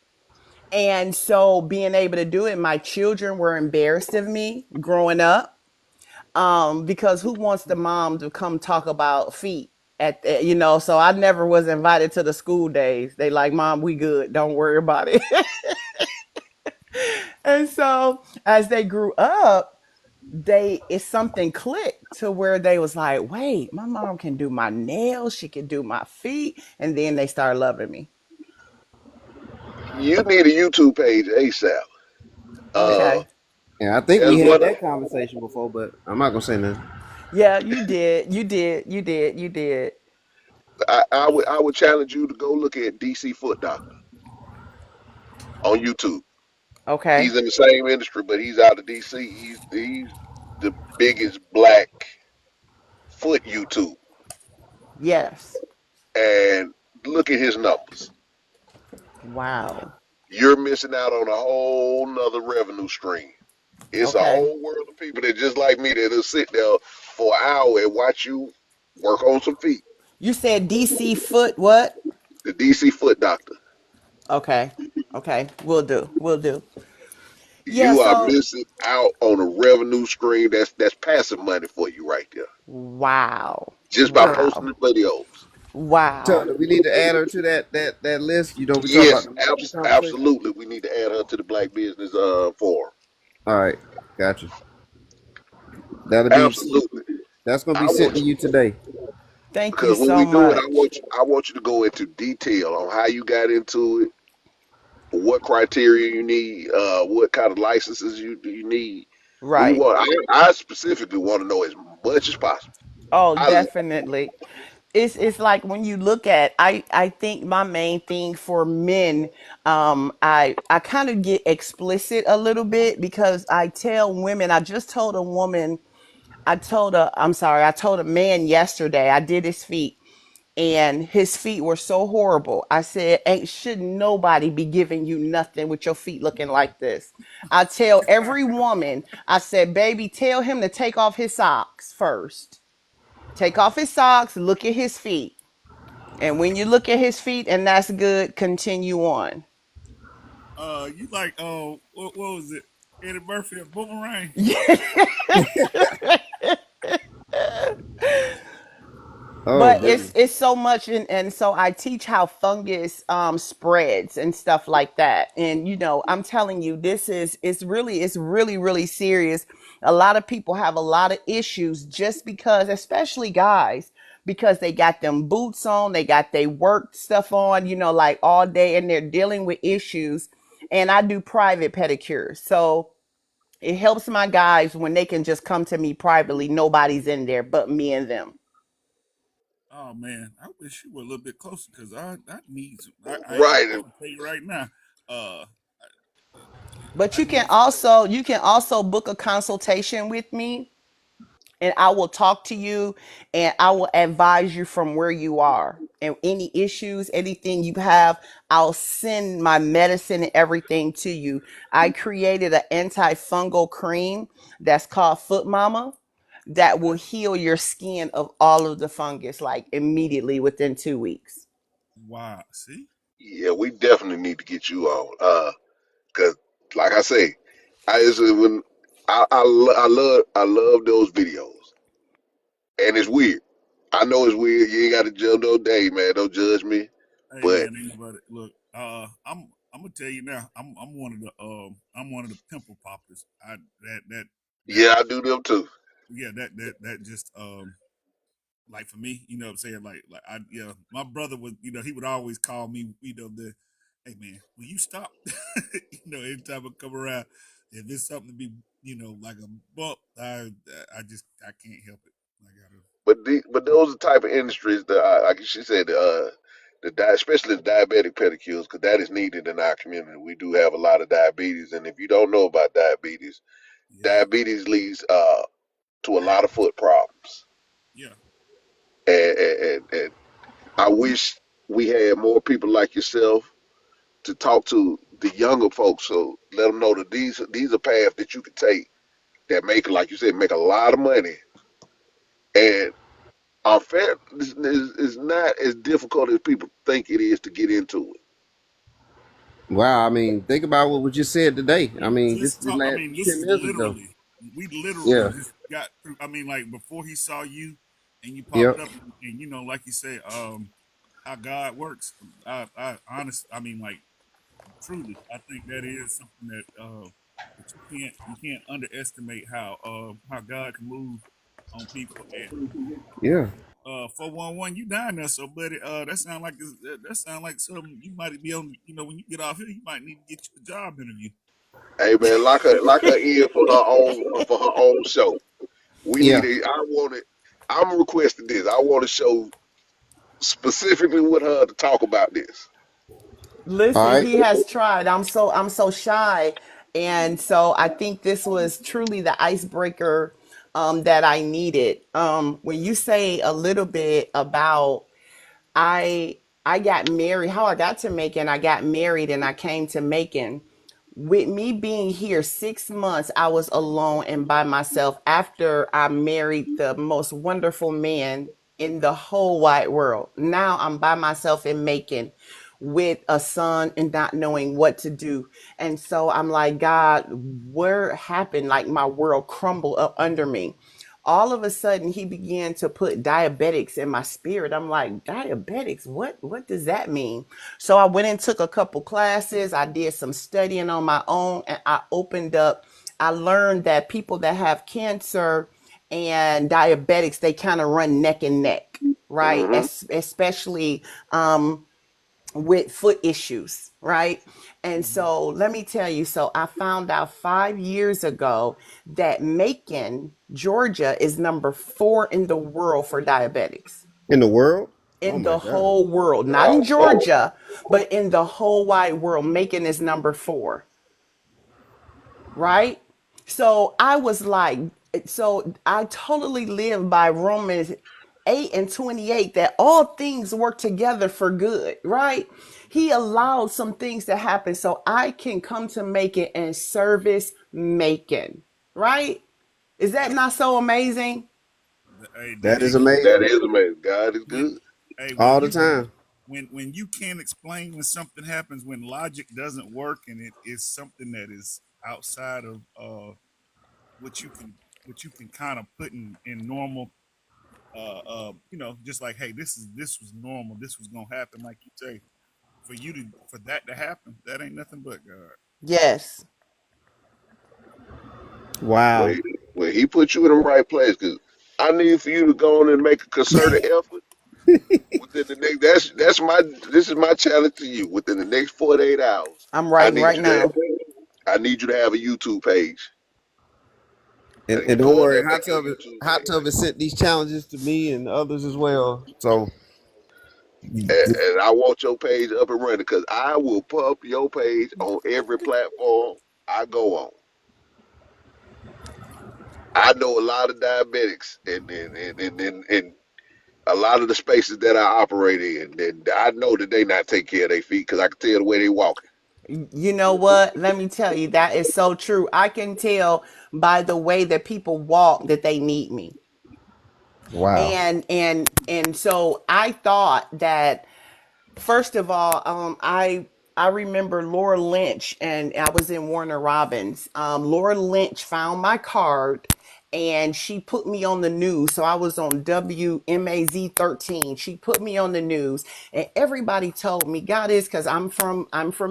And so being able to do it, my children were embarrassed of me growing up. Because who wants the mom to come talk about feet so I never was invited to the school days. They like, Mom, we good, don't worry about it. And so as they grew up, they it's something clicked to where they was like, wait, my mom can do my nails, she can do my feet, and then they started loving me. You need a YouTube page ASAP. Uh, Okay. Yeah, I think as we had one, that conversation before, but I'm not gonna say nothing. Yeah, you did. I would challenge you to go look at DC Foot Doctor on YouTube. Okay. He's in the same industry, but he's out of DC. He's the biggest black foot YouTube, Yes. and look at his numbers. Wow. You're missing out on a whole nother revenue stream. It's a Okay. whole world of people that just like me that'll sit there for an hour and watch you work on some feet. You said DC foot what? The DC Foot Doctor. Okay. Okay. We'll do. We'll do. Yeah, You are so missing out on a revenue stream that's passive money for you right there. wow. Just by posting Wow. the videos. Wow. So do we need to add her to that list? You know, we talk about Yes, the monthly conversation. absolutely. We need to add her to the Black Business Forum. All right, gotcha. That'll be Absolutely. that's gonna I be sent want to you you today. Thank you because when so we do it, much. I want you to go into detail on how you got into it, what criteria you need, what kind of licenses you need. We Right. want. I specifically want to know as much as possible. Oh, I definitely. It's like when you look at I think my main thing for men, I kind of get explicit a little bit because I tell women, I just told a woman, I told a man yesterday, I did his feet and his feet were so horrible. I said, ain't should nobody be giving you nothing with your feet looking like this. I tell every woman, I said, baby, tell him to take off his socks first. Take off his socks, look at his feet. And when you look at his feet and that's good, continue on. You like what was it? Eddie Murphy and Boomerang. Oh But man. it's so much, and so I teach how fungus spreads and stuff like that. And I'm telling you, it's really serious. A lot of people have a lot of issues just because, especially guys, because they got them boots on, they got their work stuff on, like all day, and they're dealing with issues. And I do private pedicures, so it helps my guys when they can just come to me privately. Nobody's in there but me and them. Oh man, I wish you were a little bit closer because I need some. right. I'm gonna tell you right now. Uh, But I need some. you can also book a consultation with me and I will talk to you and I will advise you from where you are. And any issues, anything you have, I'll send my medicine and everything to you. I created an antifungal cream that's called Foot Mama that will Okay. heal your skin of all of the fungus like immediately within 2 weeks. Wow. See. Yeah, we definitely need to get you on. Cause like I say, I just when I love those videos, and it's weird. I know it's weird. You ain't got to judge no day, man. Don't judge me. Hey But man, ain't nobody look. I'm gonna tell you now. I'm one of the pimple poppers. I that yeah, I do them too. yeah that just like for me, you know what I'm saying? Like I yeah, my brother was, he would always call me, the hey man, will you stop? Anytime I come around, if it's something to be, like a bump, I just I can't help it. I gotta But those are the type of industries that, like she said, especially the diabetic pedicures, because that is needed in our community. We do have a lot of diabetes, and if you don't know about diabetes, yeah. diabetes leads to a lot of foot problems. Yeah. And I wish we had more people like yourself to talk to the younger folks, so let them know that these are paths that you can take that make, like you said, make a lot of money, and our fair is not as difficult as people think it is to get into it. Wow, I mean, think about what was just said today. I We mean, just this talk. I last mean, this 10 is minutes ago. literally, we literally Yeah. just got through. I mean, like before he saw you and you popped Yep. up, and like you say, how God works. I mean, like truly, I think that is something that you can't underestimate how God can move on people. And Yeah. 411, you down there, so buddy. That sound like something you might be on. When you get off here, you might need to get you a job interview. Hey man, lock her in for her own show. We need Yeah. it. I want it. I'm requesting this. I want to show specifically with her to talk about this. All Listen, right. he has tried. I'm so shy, and so I think this was truly the icebreaker that I needed. When you say a little bit about I got married, how I got to Macon, I got married and I came to Macon. With me being here 6 months, I was alone and by myself after I married the most wonderful man in the whole wide world. Now I'm by myself in Macon. with a son and not knowing what to do. And so I'm like, God, where happened? Like my world crumbled up under me. All of a sudden he began to put diabetics in my spirit. I'm like, diabetics, what does that mean? So I went and took a couple classes. I did some studying on my own, and I learned that people that have cancer and diabetics, they kind of run neck and neck, right? Mm-hmm. Especially with foot issues, right? And so let me tell you, so I found out 5 years ago that Macon, Georgia is number 4 in the world for diabetics. In the world? Oh In my the God. whole world, not in Georgia, but in the whole wide world, Macon is number 4, right? So I was like, so I totally live by Romans 8 and 28 that all things work together for good, right? He allowed some things to happen so I can come to Macon and service Macon, right? Is that not so amazing? Hey, That is That amazing. is amazing. God is when good. hey All the time. when you can't explain when something happens, when logic doesn't work, and it is something that is outside of what you can kind of put in normal, just like, hey, this was normal, this was gonna happen, like you say, for that to happen, that ain't nothing but God. Yes. Wow. Well, he put you in the right place because I need for you to go on and make a concerted effort within the next. This is my challenge to you. Within the next 48 hours, I'm I writing need right you to have, now. I need you to have a YouTube page. And, And you and don't go on there worry, and make your YouTube Hot page. Tub has sent these challenges to me and others as well. So And I want your page up and running because I will pump your page on every platform I go on. I know a lot of diabetics and a lot of the spaces that I operate in, and I know that they not take care of their feet because I can tell the way they walking. You know what? Let me tell you, that is so true. I can tell by the way that people walk that they need me. wow. And so I thought that, first of all, I remember Laura Lynch, and I was in Warner Robins. Laura Lynch found my card and she put me on the news. So I was on WMAZ 13. She put me on the news, and everybody told me, God is, because I'm from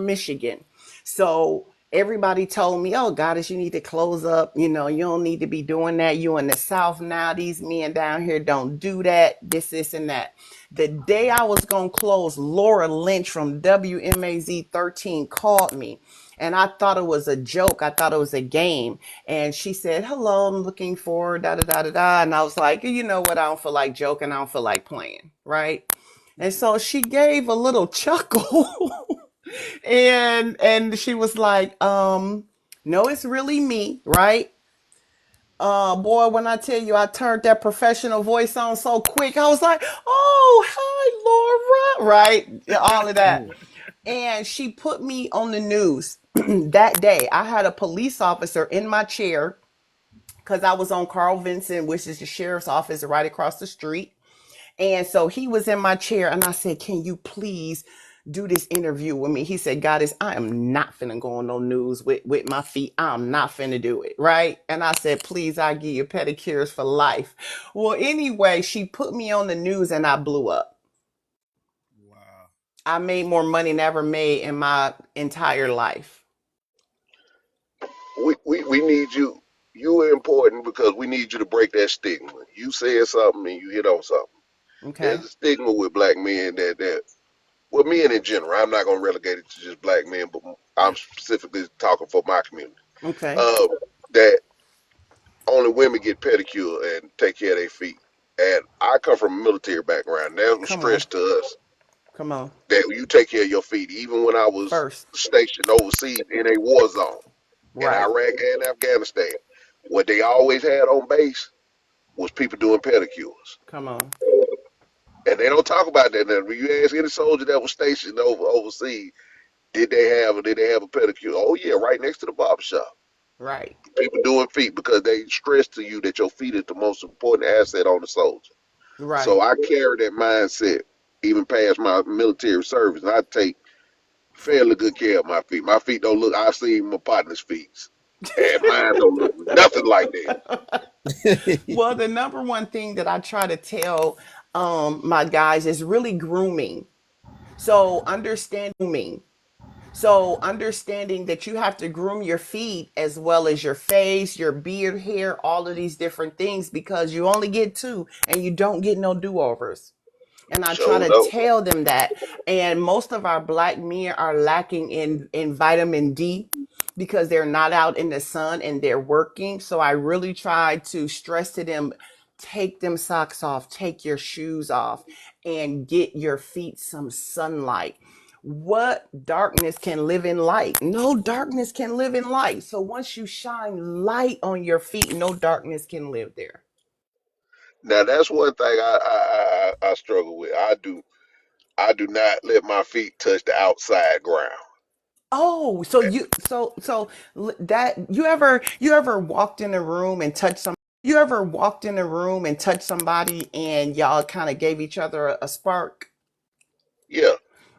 Michigan. So everybody told me, oh, Goddess, you need to close up. You don't need to be doing that. You in the South now. These men down here don't do that. This, and that. The day I was going to close, Laura Lynch from WMAZ 13 called me. And I thought it was a joke. I thought it was a game. And she said, hello, I'm looking for da da da da da. And I was like, you know what? I don't feel like joking. I don't feel like playing. Right. And so she gave a little chuckle. And she was like, no, it's really me, right? Boy, when I tell you I turned that professional voice on so quick, I was like, oh, hi, Laura, right? All of that. And she put me on the news that day. I had a police officer in my chair because I was on Carl Vinson, which is the sheriff's office right across the street. And so he was in my chair, and I said, can you please do this interview with me? He said, Goddess, I am not finna go on no news with my feet. I'm not finna do it. Right. And I said, please, I'll give you pedicures for life. Well, anyway, she put me on the news and I blew up. Wow. I made more money than I ever made in my entire life. We need you. You are important because we need you to break that stigma. You said something and you hit on something. Okay. There's a stigma with black men that well, men in general. I'm not gonna relegate it to just black men, but I'm Yeah. specifically talking for my community. Okay. Um, that only women get pedicure and take care of their feet. And I come from a military background. That was Come on. stressed to us Come on. that you take care of your feet. Even when I was First. stationed overseas in a war zone in Right. Iraq and Afghanistan, what they always had on base was people doing pedicures. Come on. And they don't talk about that now. When you ask any soldier that was stationed overseas, did they have a pedicure? Oh yeah, right next to the barber shop. Right. People doing feet because they stress to you that your feet is the most important asset on the soldier. So Right. I carry that mindset. even past my military service. I take fairly good care of my feet. My feet don't look. I've seen my partner's feet, and mine don't look nothing like that. Well, the number one thing that I try to tell my guys is really grooming. So understanding that you have to groom your feet as well as your face, your beard, hair, all of these different things because you only get two and you don't get no do-overs. And I try So to no, tell them that. And most of our black men are lacking in vitamin D because they're not out in the sun and they're working. So I really try to stress to them, take them socks off, take your shoes off, and get your feet some sunlight. What darkness can live in light? No darkness can live in light. So once you shine light on your feet, no darkness can live there. now that's one thing I struggle with. I do not let my feet touch the outside ground. Oh, so that you ever walked in a room and touched some you ever walked in a room and touched somebody and y'all kind of gave each other a spark? Yeah,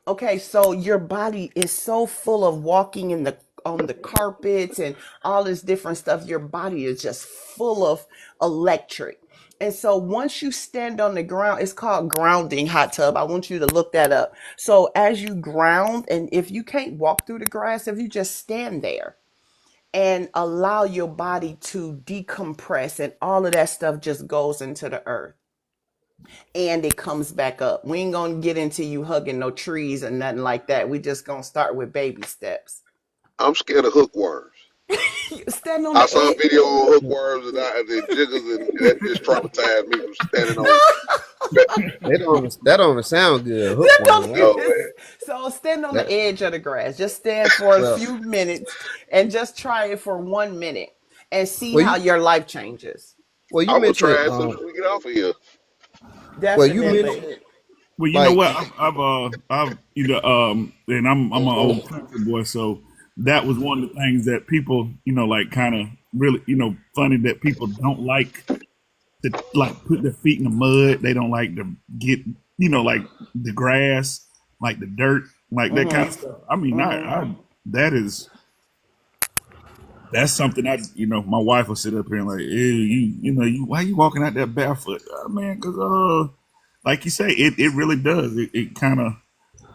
Okay, so your body is so full of walking in the on the carpets and all this different stuff. Your body is just full of electric. And so once you stand on the ground, it's called grounding hot tub. I want you to look that up. So as you ground, and if you can't walk through the grass, if you just stand there and allow your body to decompress and all of that stuff just goes into the earth and it comes back up. We ain't gonna get into you hugging no trees or nothing like that. We just gonna start with baby steps. I'm scared of hookworms. Stand on I the saw a edge. video on hookworms and jiggers, and that just traumatized me from standing on. That, That don't even sound good. Hookworm, right? no man, So stand on the That edge of the grass. Just stand for a well, few minutes and just try it for 1 minute and see well how you your life changes. well you I'm gonna mentioned try as soon as we get off of here. well you Definitely. mentioned Well, you know like what? I've either and I'm an old country boy, so that was one of the things that people, like kind of really, funny that people don't like to like put their feet in the mud. They don't like to get, like the grass, like the dirt, like that kind of Mm-hmm. stuff. I mean, Mm-hmm. that is that's something my wife will sit up here and like, you why you walking out there barefoot, man? Because like you say, it really does. It kind of,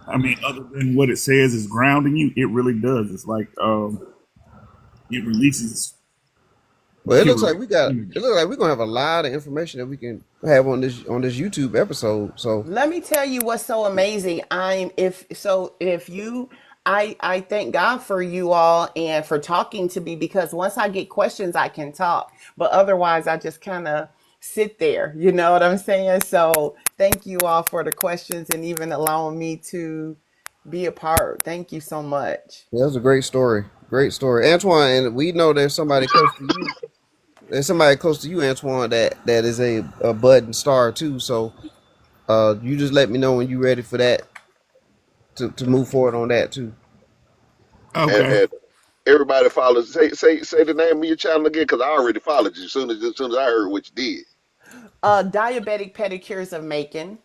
I mean, other than what it says is grounding you, it really does. It's like it releases well pure it energy. looks like we're gonna have a lot of information that we can have on this YouTube episode. So Let me tell you what's so amazing. If you I thank God for you all and for talking to me because once I get questions I can talk. But otherwise I just kind of sit there. You know what I'm saying? So thank you all for the questions and even allowing me to be a part. Thank you so much. yeah, that was a great story. Great story. Antoine, and we know there's somebody close to you. There's somebody close to you, Antoine, that is a budding star too. So you just let me know when you're ready for that to move forward on that too. Okay. And everybody follows. Say the name of your channel again, because I already followed you as soon as I heard what you did. Diabetic pedicures of Macon.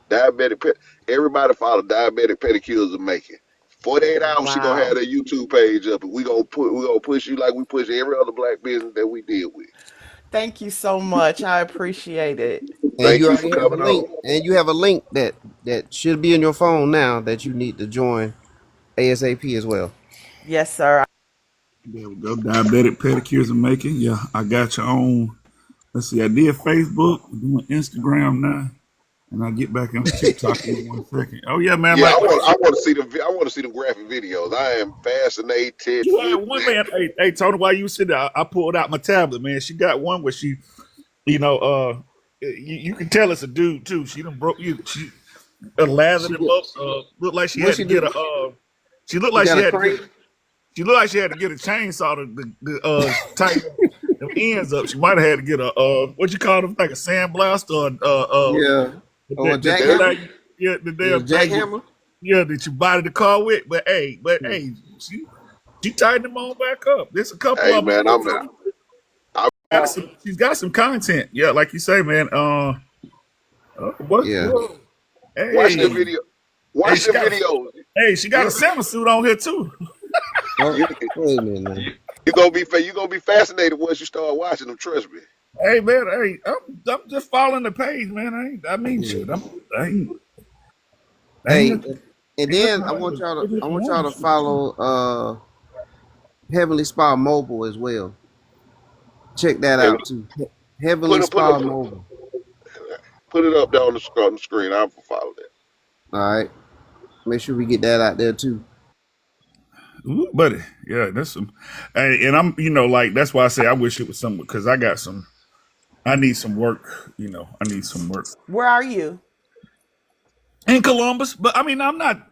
Diabetic. Everybody follow diabetic pedicures of making. 48 hours, she gonna have Wow. that YouTube page up, and we gonna push you like we push every other black business that we deal with. Thank you so much. I appreciate it. And Thank you you for already have a coming link, on. and you have a link that should be in your phone now that you need to join ASAP as well. Yes, sir. There we go. Diabetic pedicures and making. Yeah, I got your own. Let's see. I did Facebook. I'm doing Instagram now, and I'll get back on TikTok in 1 second. Oh yeah, man. Yeah, Like I I said, want to see the graphic videos. I am fascinated you had with one that. man. Hey, Tony, while you sitting there, I pulled out my tablet, man. She got one where she, you know, you can tell it's a dude too. She done broke you. She lathered She him get up. Looked like she what had she to get do? a. She looked She like she got a had to get. crane. She looked like she had to get a chainsaw tighten them ends up. She might have had to get a what you call them, like a sandblast or Yeah, or a the That, jackhammer. thing, yeah, the Yeah, damn thing, jackhammer. yeah, that you body the car with. But Hmm. hey, she tightened them on back up. There's a couple hey of them. man, I'm She's got some content. Yeah, like you say, man. What? Yeah, Whoa. Watch the Hey, video. hey, Watch she the got a videos. hey, she got a You Santa suit on here too. Oh, you wait a minute now. you gonna be fascinated once you start watching them. Trust me. Hey man, hey, I'm just following the page, man. I mean, Yeah. shit. I ain't, Hey, ain't, and ain't then looking like the I biggest want one. y'all to follow Heavenly Spa Mobile as well. Check that And out too. Heavenly put it put it Spa Mobile. put it up there on the screen. I'll follow that. All right. Make sure we get that out there too. Ooh, buddy, yeah, that's some. Hey, and I'm, like that's why I say I wish it was some because I got some. I need some work. I need some work Where are you? in Columbus. But I mean, I'm not.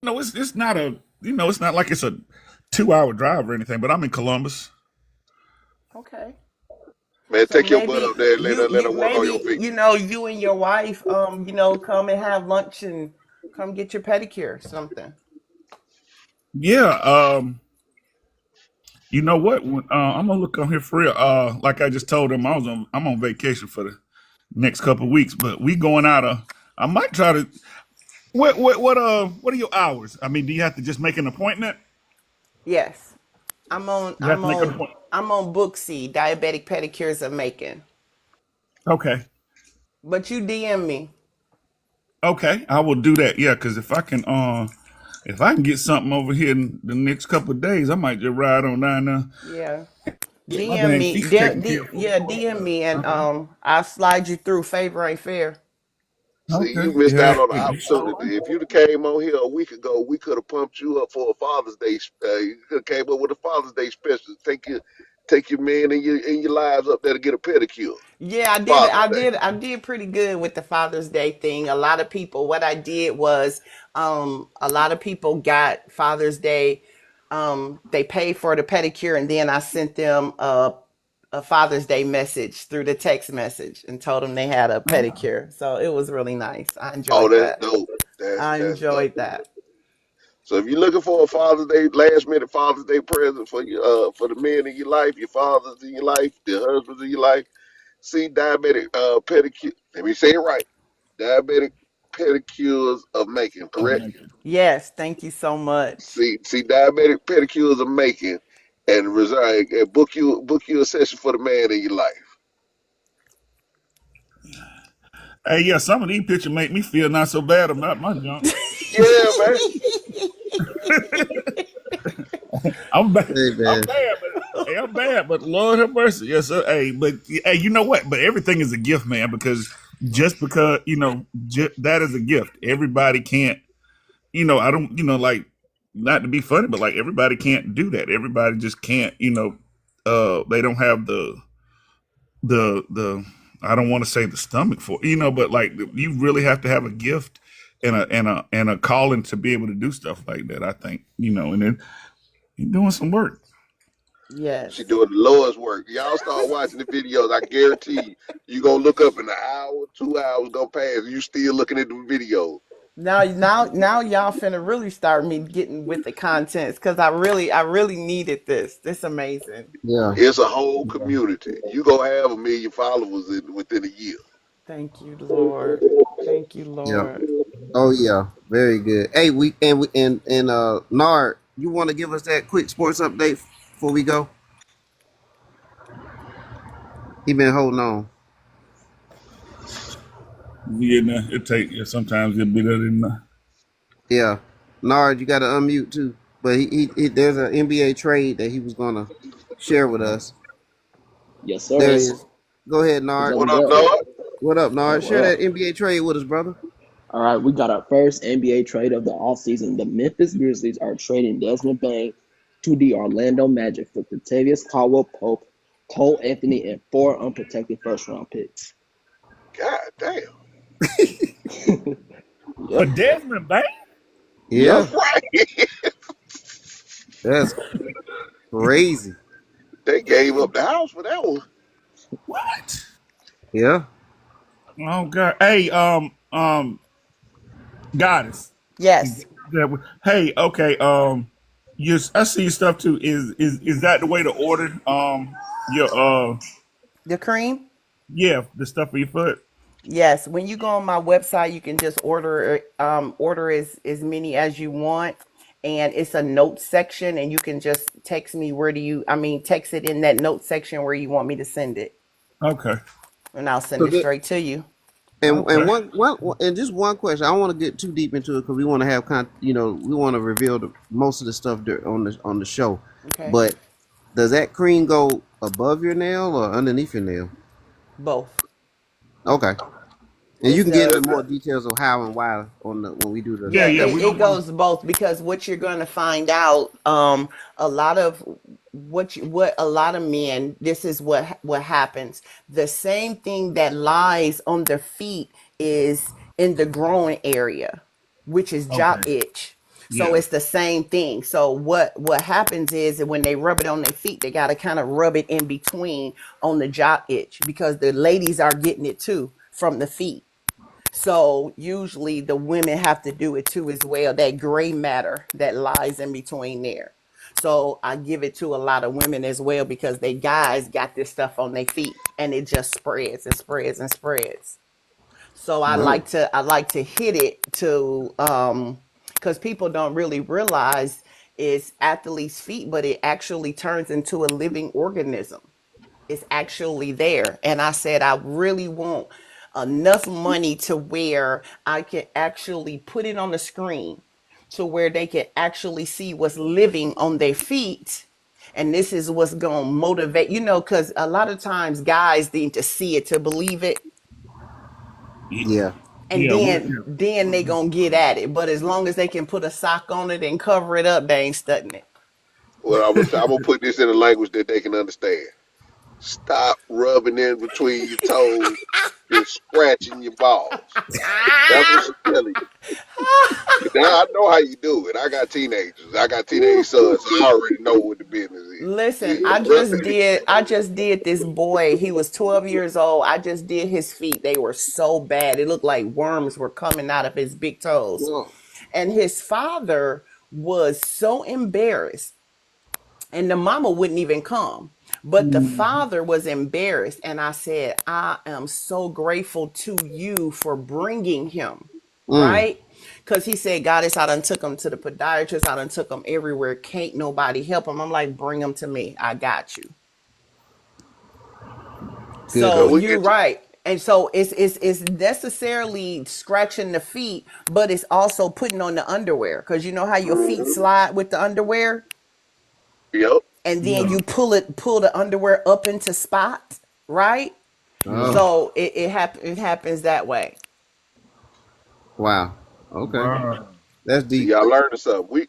It's not a. It's not like it's a 2 hour drive or anything. But I'm in Columbus. Okay. Man, So take your butt maybe up there and let you her work on your maybe feet. you and your wife come and have lunch and come get your pedicure or something. Yeah. You know what? I'm gonna look on here for real. Like I just told them, I'm on vacation for the next couple of weeks, but we going out. I might try to. What are your hours? I mean, do you have to just make an appointment? Yes. I'm on You have I'm to make an on appointment. I'm on Booksy, diabetic pedicures of Macon. Okay. But you DM me. Okay, I will do that. Yeah, because if I can get something over here in the next couple of days, I might just ride on down there, Yeah. get my DM dang me. feet taken care of for a Yeah, while. DM me and Okay. I'll slide you through. Favor ain't fair. See, Okay. you missed Yeah. out on the Hey, opportunity. If you'd have came on here a week ago, we could have pumped you up for a Father's Day. You could have came up with a Father's Day special. Take your man and your lives up there to get a pedicure. Yeah, I did. Father's I Day. did. I did pretty good with the Father's Day thing. A lot of people. What I did was, a lot of people got Father's Day. They paid for the pedicure, and then I sent them a Father's Day message through the text message and told them they had a pedicure. So it was really nice. I Oh, enjoyed that's that. dope. I That's dope. enjoyed that. So if you're looking for a Father's Day, last minute Father's Day present for you, for the men in your life, your fathers in your life, the husbands in your life, see diabetic pedicure. Let me say it right. Diabetic pedicures of making, correct? Yes, thank you so much. See diabetic pedicures of making, and resign and book you a session for the man in your life. hey, yeah, some of these pictures make me feel not so bad about my junk. Yeah, man. I'm bad. Hey I'm man. bad, but hey, I'm bad, but Lord have mercy. Yes, sir. Hey, but hey, you know what? But everything is a gift, man. Because just because that is a gift. Everybody can't. I don't. Like not to be funny, but like everybody can't do that. Everybody just can't. They don't have the. I don't want to say the stomach for but like you really have to have a gift and a calling to be able to do stuff like that. I think and then you're doing some work. She Yes. doing the Lord's work. Y'all start watching the videos. I guarantee you gonna look up in an hour, 2 hours gonna pass. You still looking at the videos. Now, y'all finna really start me getting with the contents because I really needed this. This amazing. Yeah. It's a whole community. You gonna have 1 million followers within a year. Thank you, Lord. Thank you, Yeah. Lord. Oh yeah. Very good. Hey, we Nard, you want to give us that quick sports update before we go? He been holding on. Yeah, nah, sometimes it'll be better than Yeah. Nard, you got to unmute too. But he there's an NBA trade that he was gonna share with us. Yes, sir. There he is. Go ahead, What's Nard. up? What What's up, up? dog? What up, Nard? What Share that up? NBA trade with us, brother. All right, we got our first NBA trade of the offseason. The Memphis Grizzlies are trading Desmond Bain to the Orlando Magic for Kentavious Caldwell Pope, Cole Anthony, and 4 unprotected first-round picks. God damn. for Yep. Desmond Bain. Yep. Yeah, Right. that's crazy. They gave up the house for that one. What? Yeah. Oh God! Hey, goddess. Yes. Hey, okay. I see your stuff too. Is that the way to order? Your The cream? yeah, the stuff for your foot. Yes, when you go on my website, you can just order as many as you want, and it's a note section, and you can just text me text it in that note section where you want me to send it, Okay. and I'll send So it that, straight to you. and Okay. and just one question. I don't want to get too deep into it because we want to have we want to reveal most of the stuff on the show. Okay, But does that cream go above your nail or underneath your nail? both. Okay. And you It's can get the into more details of how and why on the when we do the Yeah, Yeah, yeah. next. We it don't want goes both because what you're going to find out, a lot of what a lot of men, this is what happens. The same thing that lies on their feet is in the growing area, which is to. Okay. job itch. So Yeah. it's the same thing. So what happens is that when they rub it on their feet, they got to kind of rub it in between on the job itch because the ladies are getting it too from the feet. So usually the women have to do it too as well. That gray matter that lies in between there. So I give it to a lot of women as well because they guys got this stuff on their feet and it just spreads and spreads and spreads. So Oh, I like to hit it to because people don't really realize it's athlete's feet, but it actually turns into a living organism. It's actually there. And I said, I really want enough money to where I can actually put it on the screen to where they can actually see what's living on their feet. And this is what's going to motivate, because a lot of times guys need to see it to believe it. yeah. And Yeah. then they going to get at it. But as long as they can put a sock on it and cover it up, they ain't studying it. Well, I'm gonna put this in a language that they can understand. Stop rubbing in between your toes and scratching your balls. That's what she's telling you. Now I know how you do it. I got teenagers. I got teenage sons. So I already know what the business is. Listen, You know, I just did this boy. He was 12 years old. I just did his feet. They were so bad. It looked like worms were coming out of his big toes. Well, And his father was so embarrassed, and the mama wouldn't even come. But the father was embarrassed, and I said, I am so grateful to you for bringing him, mm, right? Because he said, Goddess, I done took him to the podiatrist, I done took him everywhere, can't nobody help him. I'm like, bring him to me, I got you. good. So cause we you're get to, right. And so it's necessarily scratching the feet, but it's also putting on the underwear because you know how your feet mhm, slide with the underwear, yep. and then Yeah. you pull the underwear up into spots, right? Yeah. Oh, So it happens that way. wow. Okay, Right. that's See, deep. y'all learning something.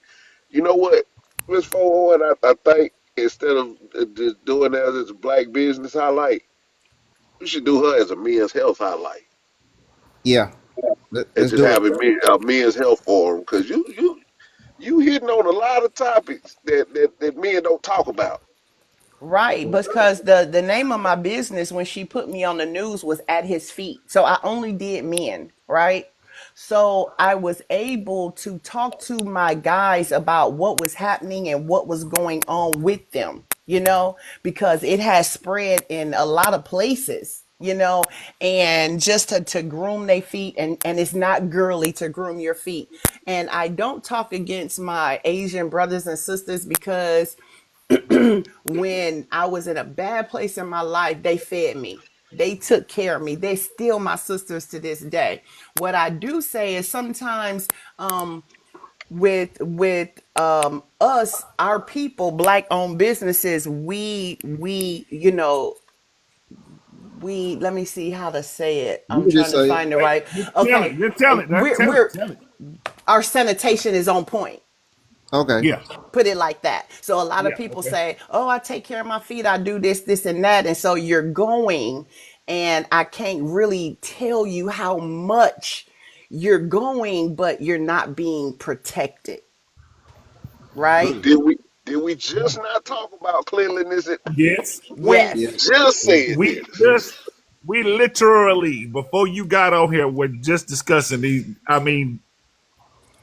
You know what, Miss 401, I think instead of just doing that as a black business highlight, we should do her as a men's health highlight Yeah, and let's just do it. have a men's health forum because you hitting on a lot of topics that men don't talk about. Right, because the name of my business when she put me on the news was At His Feet. So I only did men, right? So I was able to talk to my guys about what was happening and what was going on with them, because it has spread in a lot of places, and just to groom their feet, and it's not girly to groom your feet. And I don't talk against my Asian brothers and sisters because when I was in a bad place in my life, they fed me. They took care of me. They still my sisters to this day. What I do say is sometimes with us, our people, black owned businesses, we let me see how to say it. You I'm can just trying to say it. find the right. Just tell Okay, it. Just tell it. Tell it. we're Tell it. our sanitation is on point. Okay. Yeah. Put it like that. So a lot of Yeah. people Okay. say, "Oh, I take care of my feet. I do this, this, and that." And so you're going, and I can't really tell you how much you're going, but you're not being protected, right? Mm, Did we just not talk about cleanliness? Yes. We yeah. Yes. just Yeah. said We this. just we literally before you got on here we're just discussing these. I mean,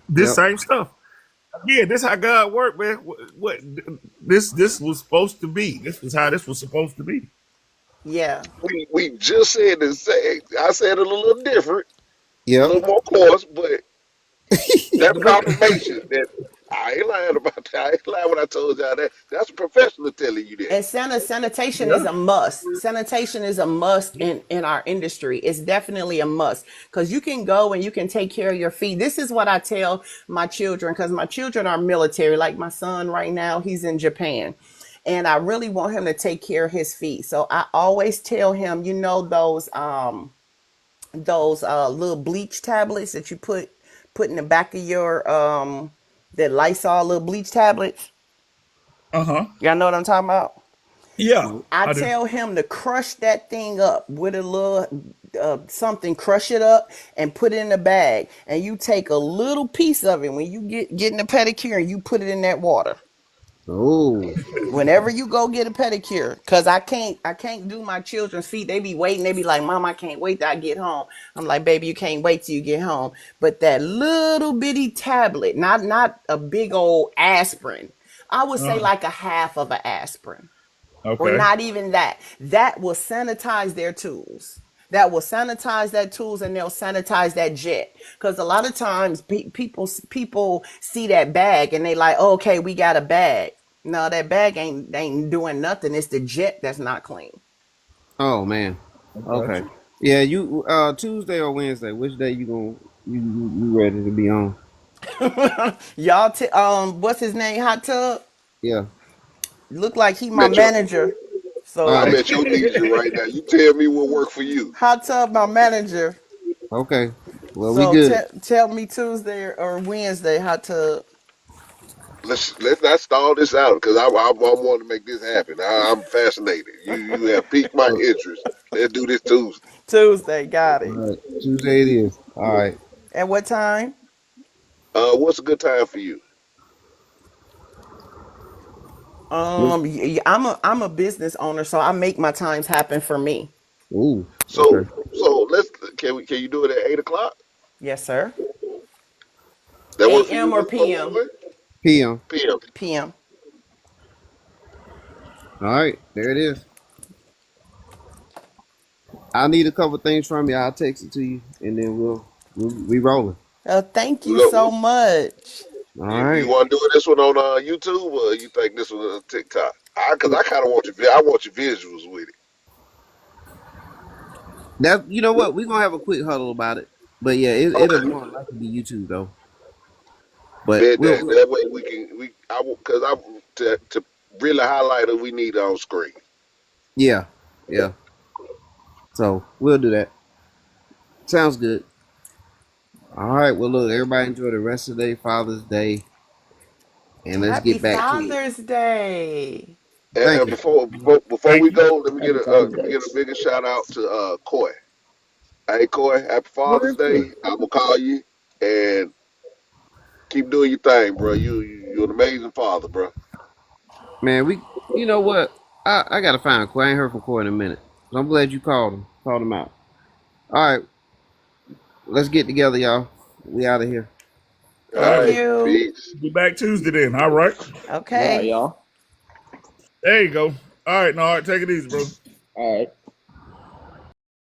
this Yep. same stuff. Yeah, this how God worked, man. What this was supposed to be. This was how this was supposed to be. Yeah. We just said the same. I said it a little different, a Yep. little more coarse, but that's But confirmation that I ain't lying about that. I ain't lying when I told y'all that. That's a professional telling you that. And sanitation is Yeah. a must. Sanitation is a must in our industry. It's definitely a must because you can go and you can take care of your feet. This is what I tell my children because my children are military. Like my son right now, he's in Japan. And I really want him to take care of his feet. So I always tell him, you know, those little bleach tablets that you put in the back of your the Lysol little bleach tablets. Uh huh. Y'all know what I'm talking about? Yeah, no. I I do. tell him to crush that thing up with a little something, crush it up and put it in a bag. And you take a little piece of it when you getting a pedicure and you put it in that water. Oh. Whenever you go get a pedicure, cause I can't do my children's feet. They be waiting. They be like, "Mom, I can't wait till I get home." I'm like, "Baby, you can't wait till you get home." But that little bitty tablet, not a big old aspirin. I would say Uh, like a half of an aspirin or okay. not even that. That will sanitize their tools. That will sanitize that tools and they'll sanitize that jet. Because a lot of times people see that bag and they like, oh, okay, we got a bag. No, that bag ain't doing nothing. It's the jet that's not clean. Oh man. I got Okay. you. Yeah, you Tuesday or Wednesday? Which day you gonna you ready to be on? Y'all, what's his name? Hot Tub. Yeah. Look like he my Met your, manager. All So I'm right. at your leisure right now. You tell me what work for you. Hot Tub, my manager. Okay. Well, we So good. tell me Tuesday or Wednesday. Hot Tub. Let's not stall this out because I want to make this happen. I'm fascinated. You have piqued my All interest. Let's do this Tuesday. Tuesday, got it. right. Tuesday it is. All right. At what time? What's a good time for you? I'm a business owner, so I make my times happen for me. Ooh. So Okay. let's can you do it at 8 o'clock? Yes, sir. That work for A.M. you, or Mr. P.M. Lovejoy? PM. PM. P.M. All right. There it is. I need a couple things from you. I'll text it to you, and then we'll we rolling. Thank you Look, so much. All you right. want to do this one on YouTube or you think this one on TikTok? Because I kind of want I want your visuals with it. That you know what? We're gonna have a quick huddle about it. But yeah, it'll Okay, more likely be YouTube though. But bet we'll, that. we'll That way we can because I to really highlight it, we need it on screen. yeah, yeah. So we'll do that. Sounds good. All right. Well, look, everybody enjoy the rest of the day, Father's Day, and let's Happy get back to it. Father's Day. Thank And you. before Thank we you. go, Happy Father's let me Day. get a bigger shout out to Coy. Hey Coy, happy Father's Word Day. for it. I'm gonna call you and keep doing your thing, bro. You're an amazing father, bro. Man, you know what? I gotta find Corey. I ain't heard from Corey in a minute. So I'm glad you called him out. All right, let's get together, y'all. We out of here. All All Thank right. right, you. peace. Be back Tuesday then. All right. All right, Okay. y'all. There you go. All right. No, all right. Take it easy, bro. All right.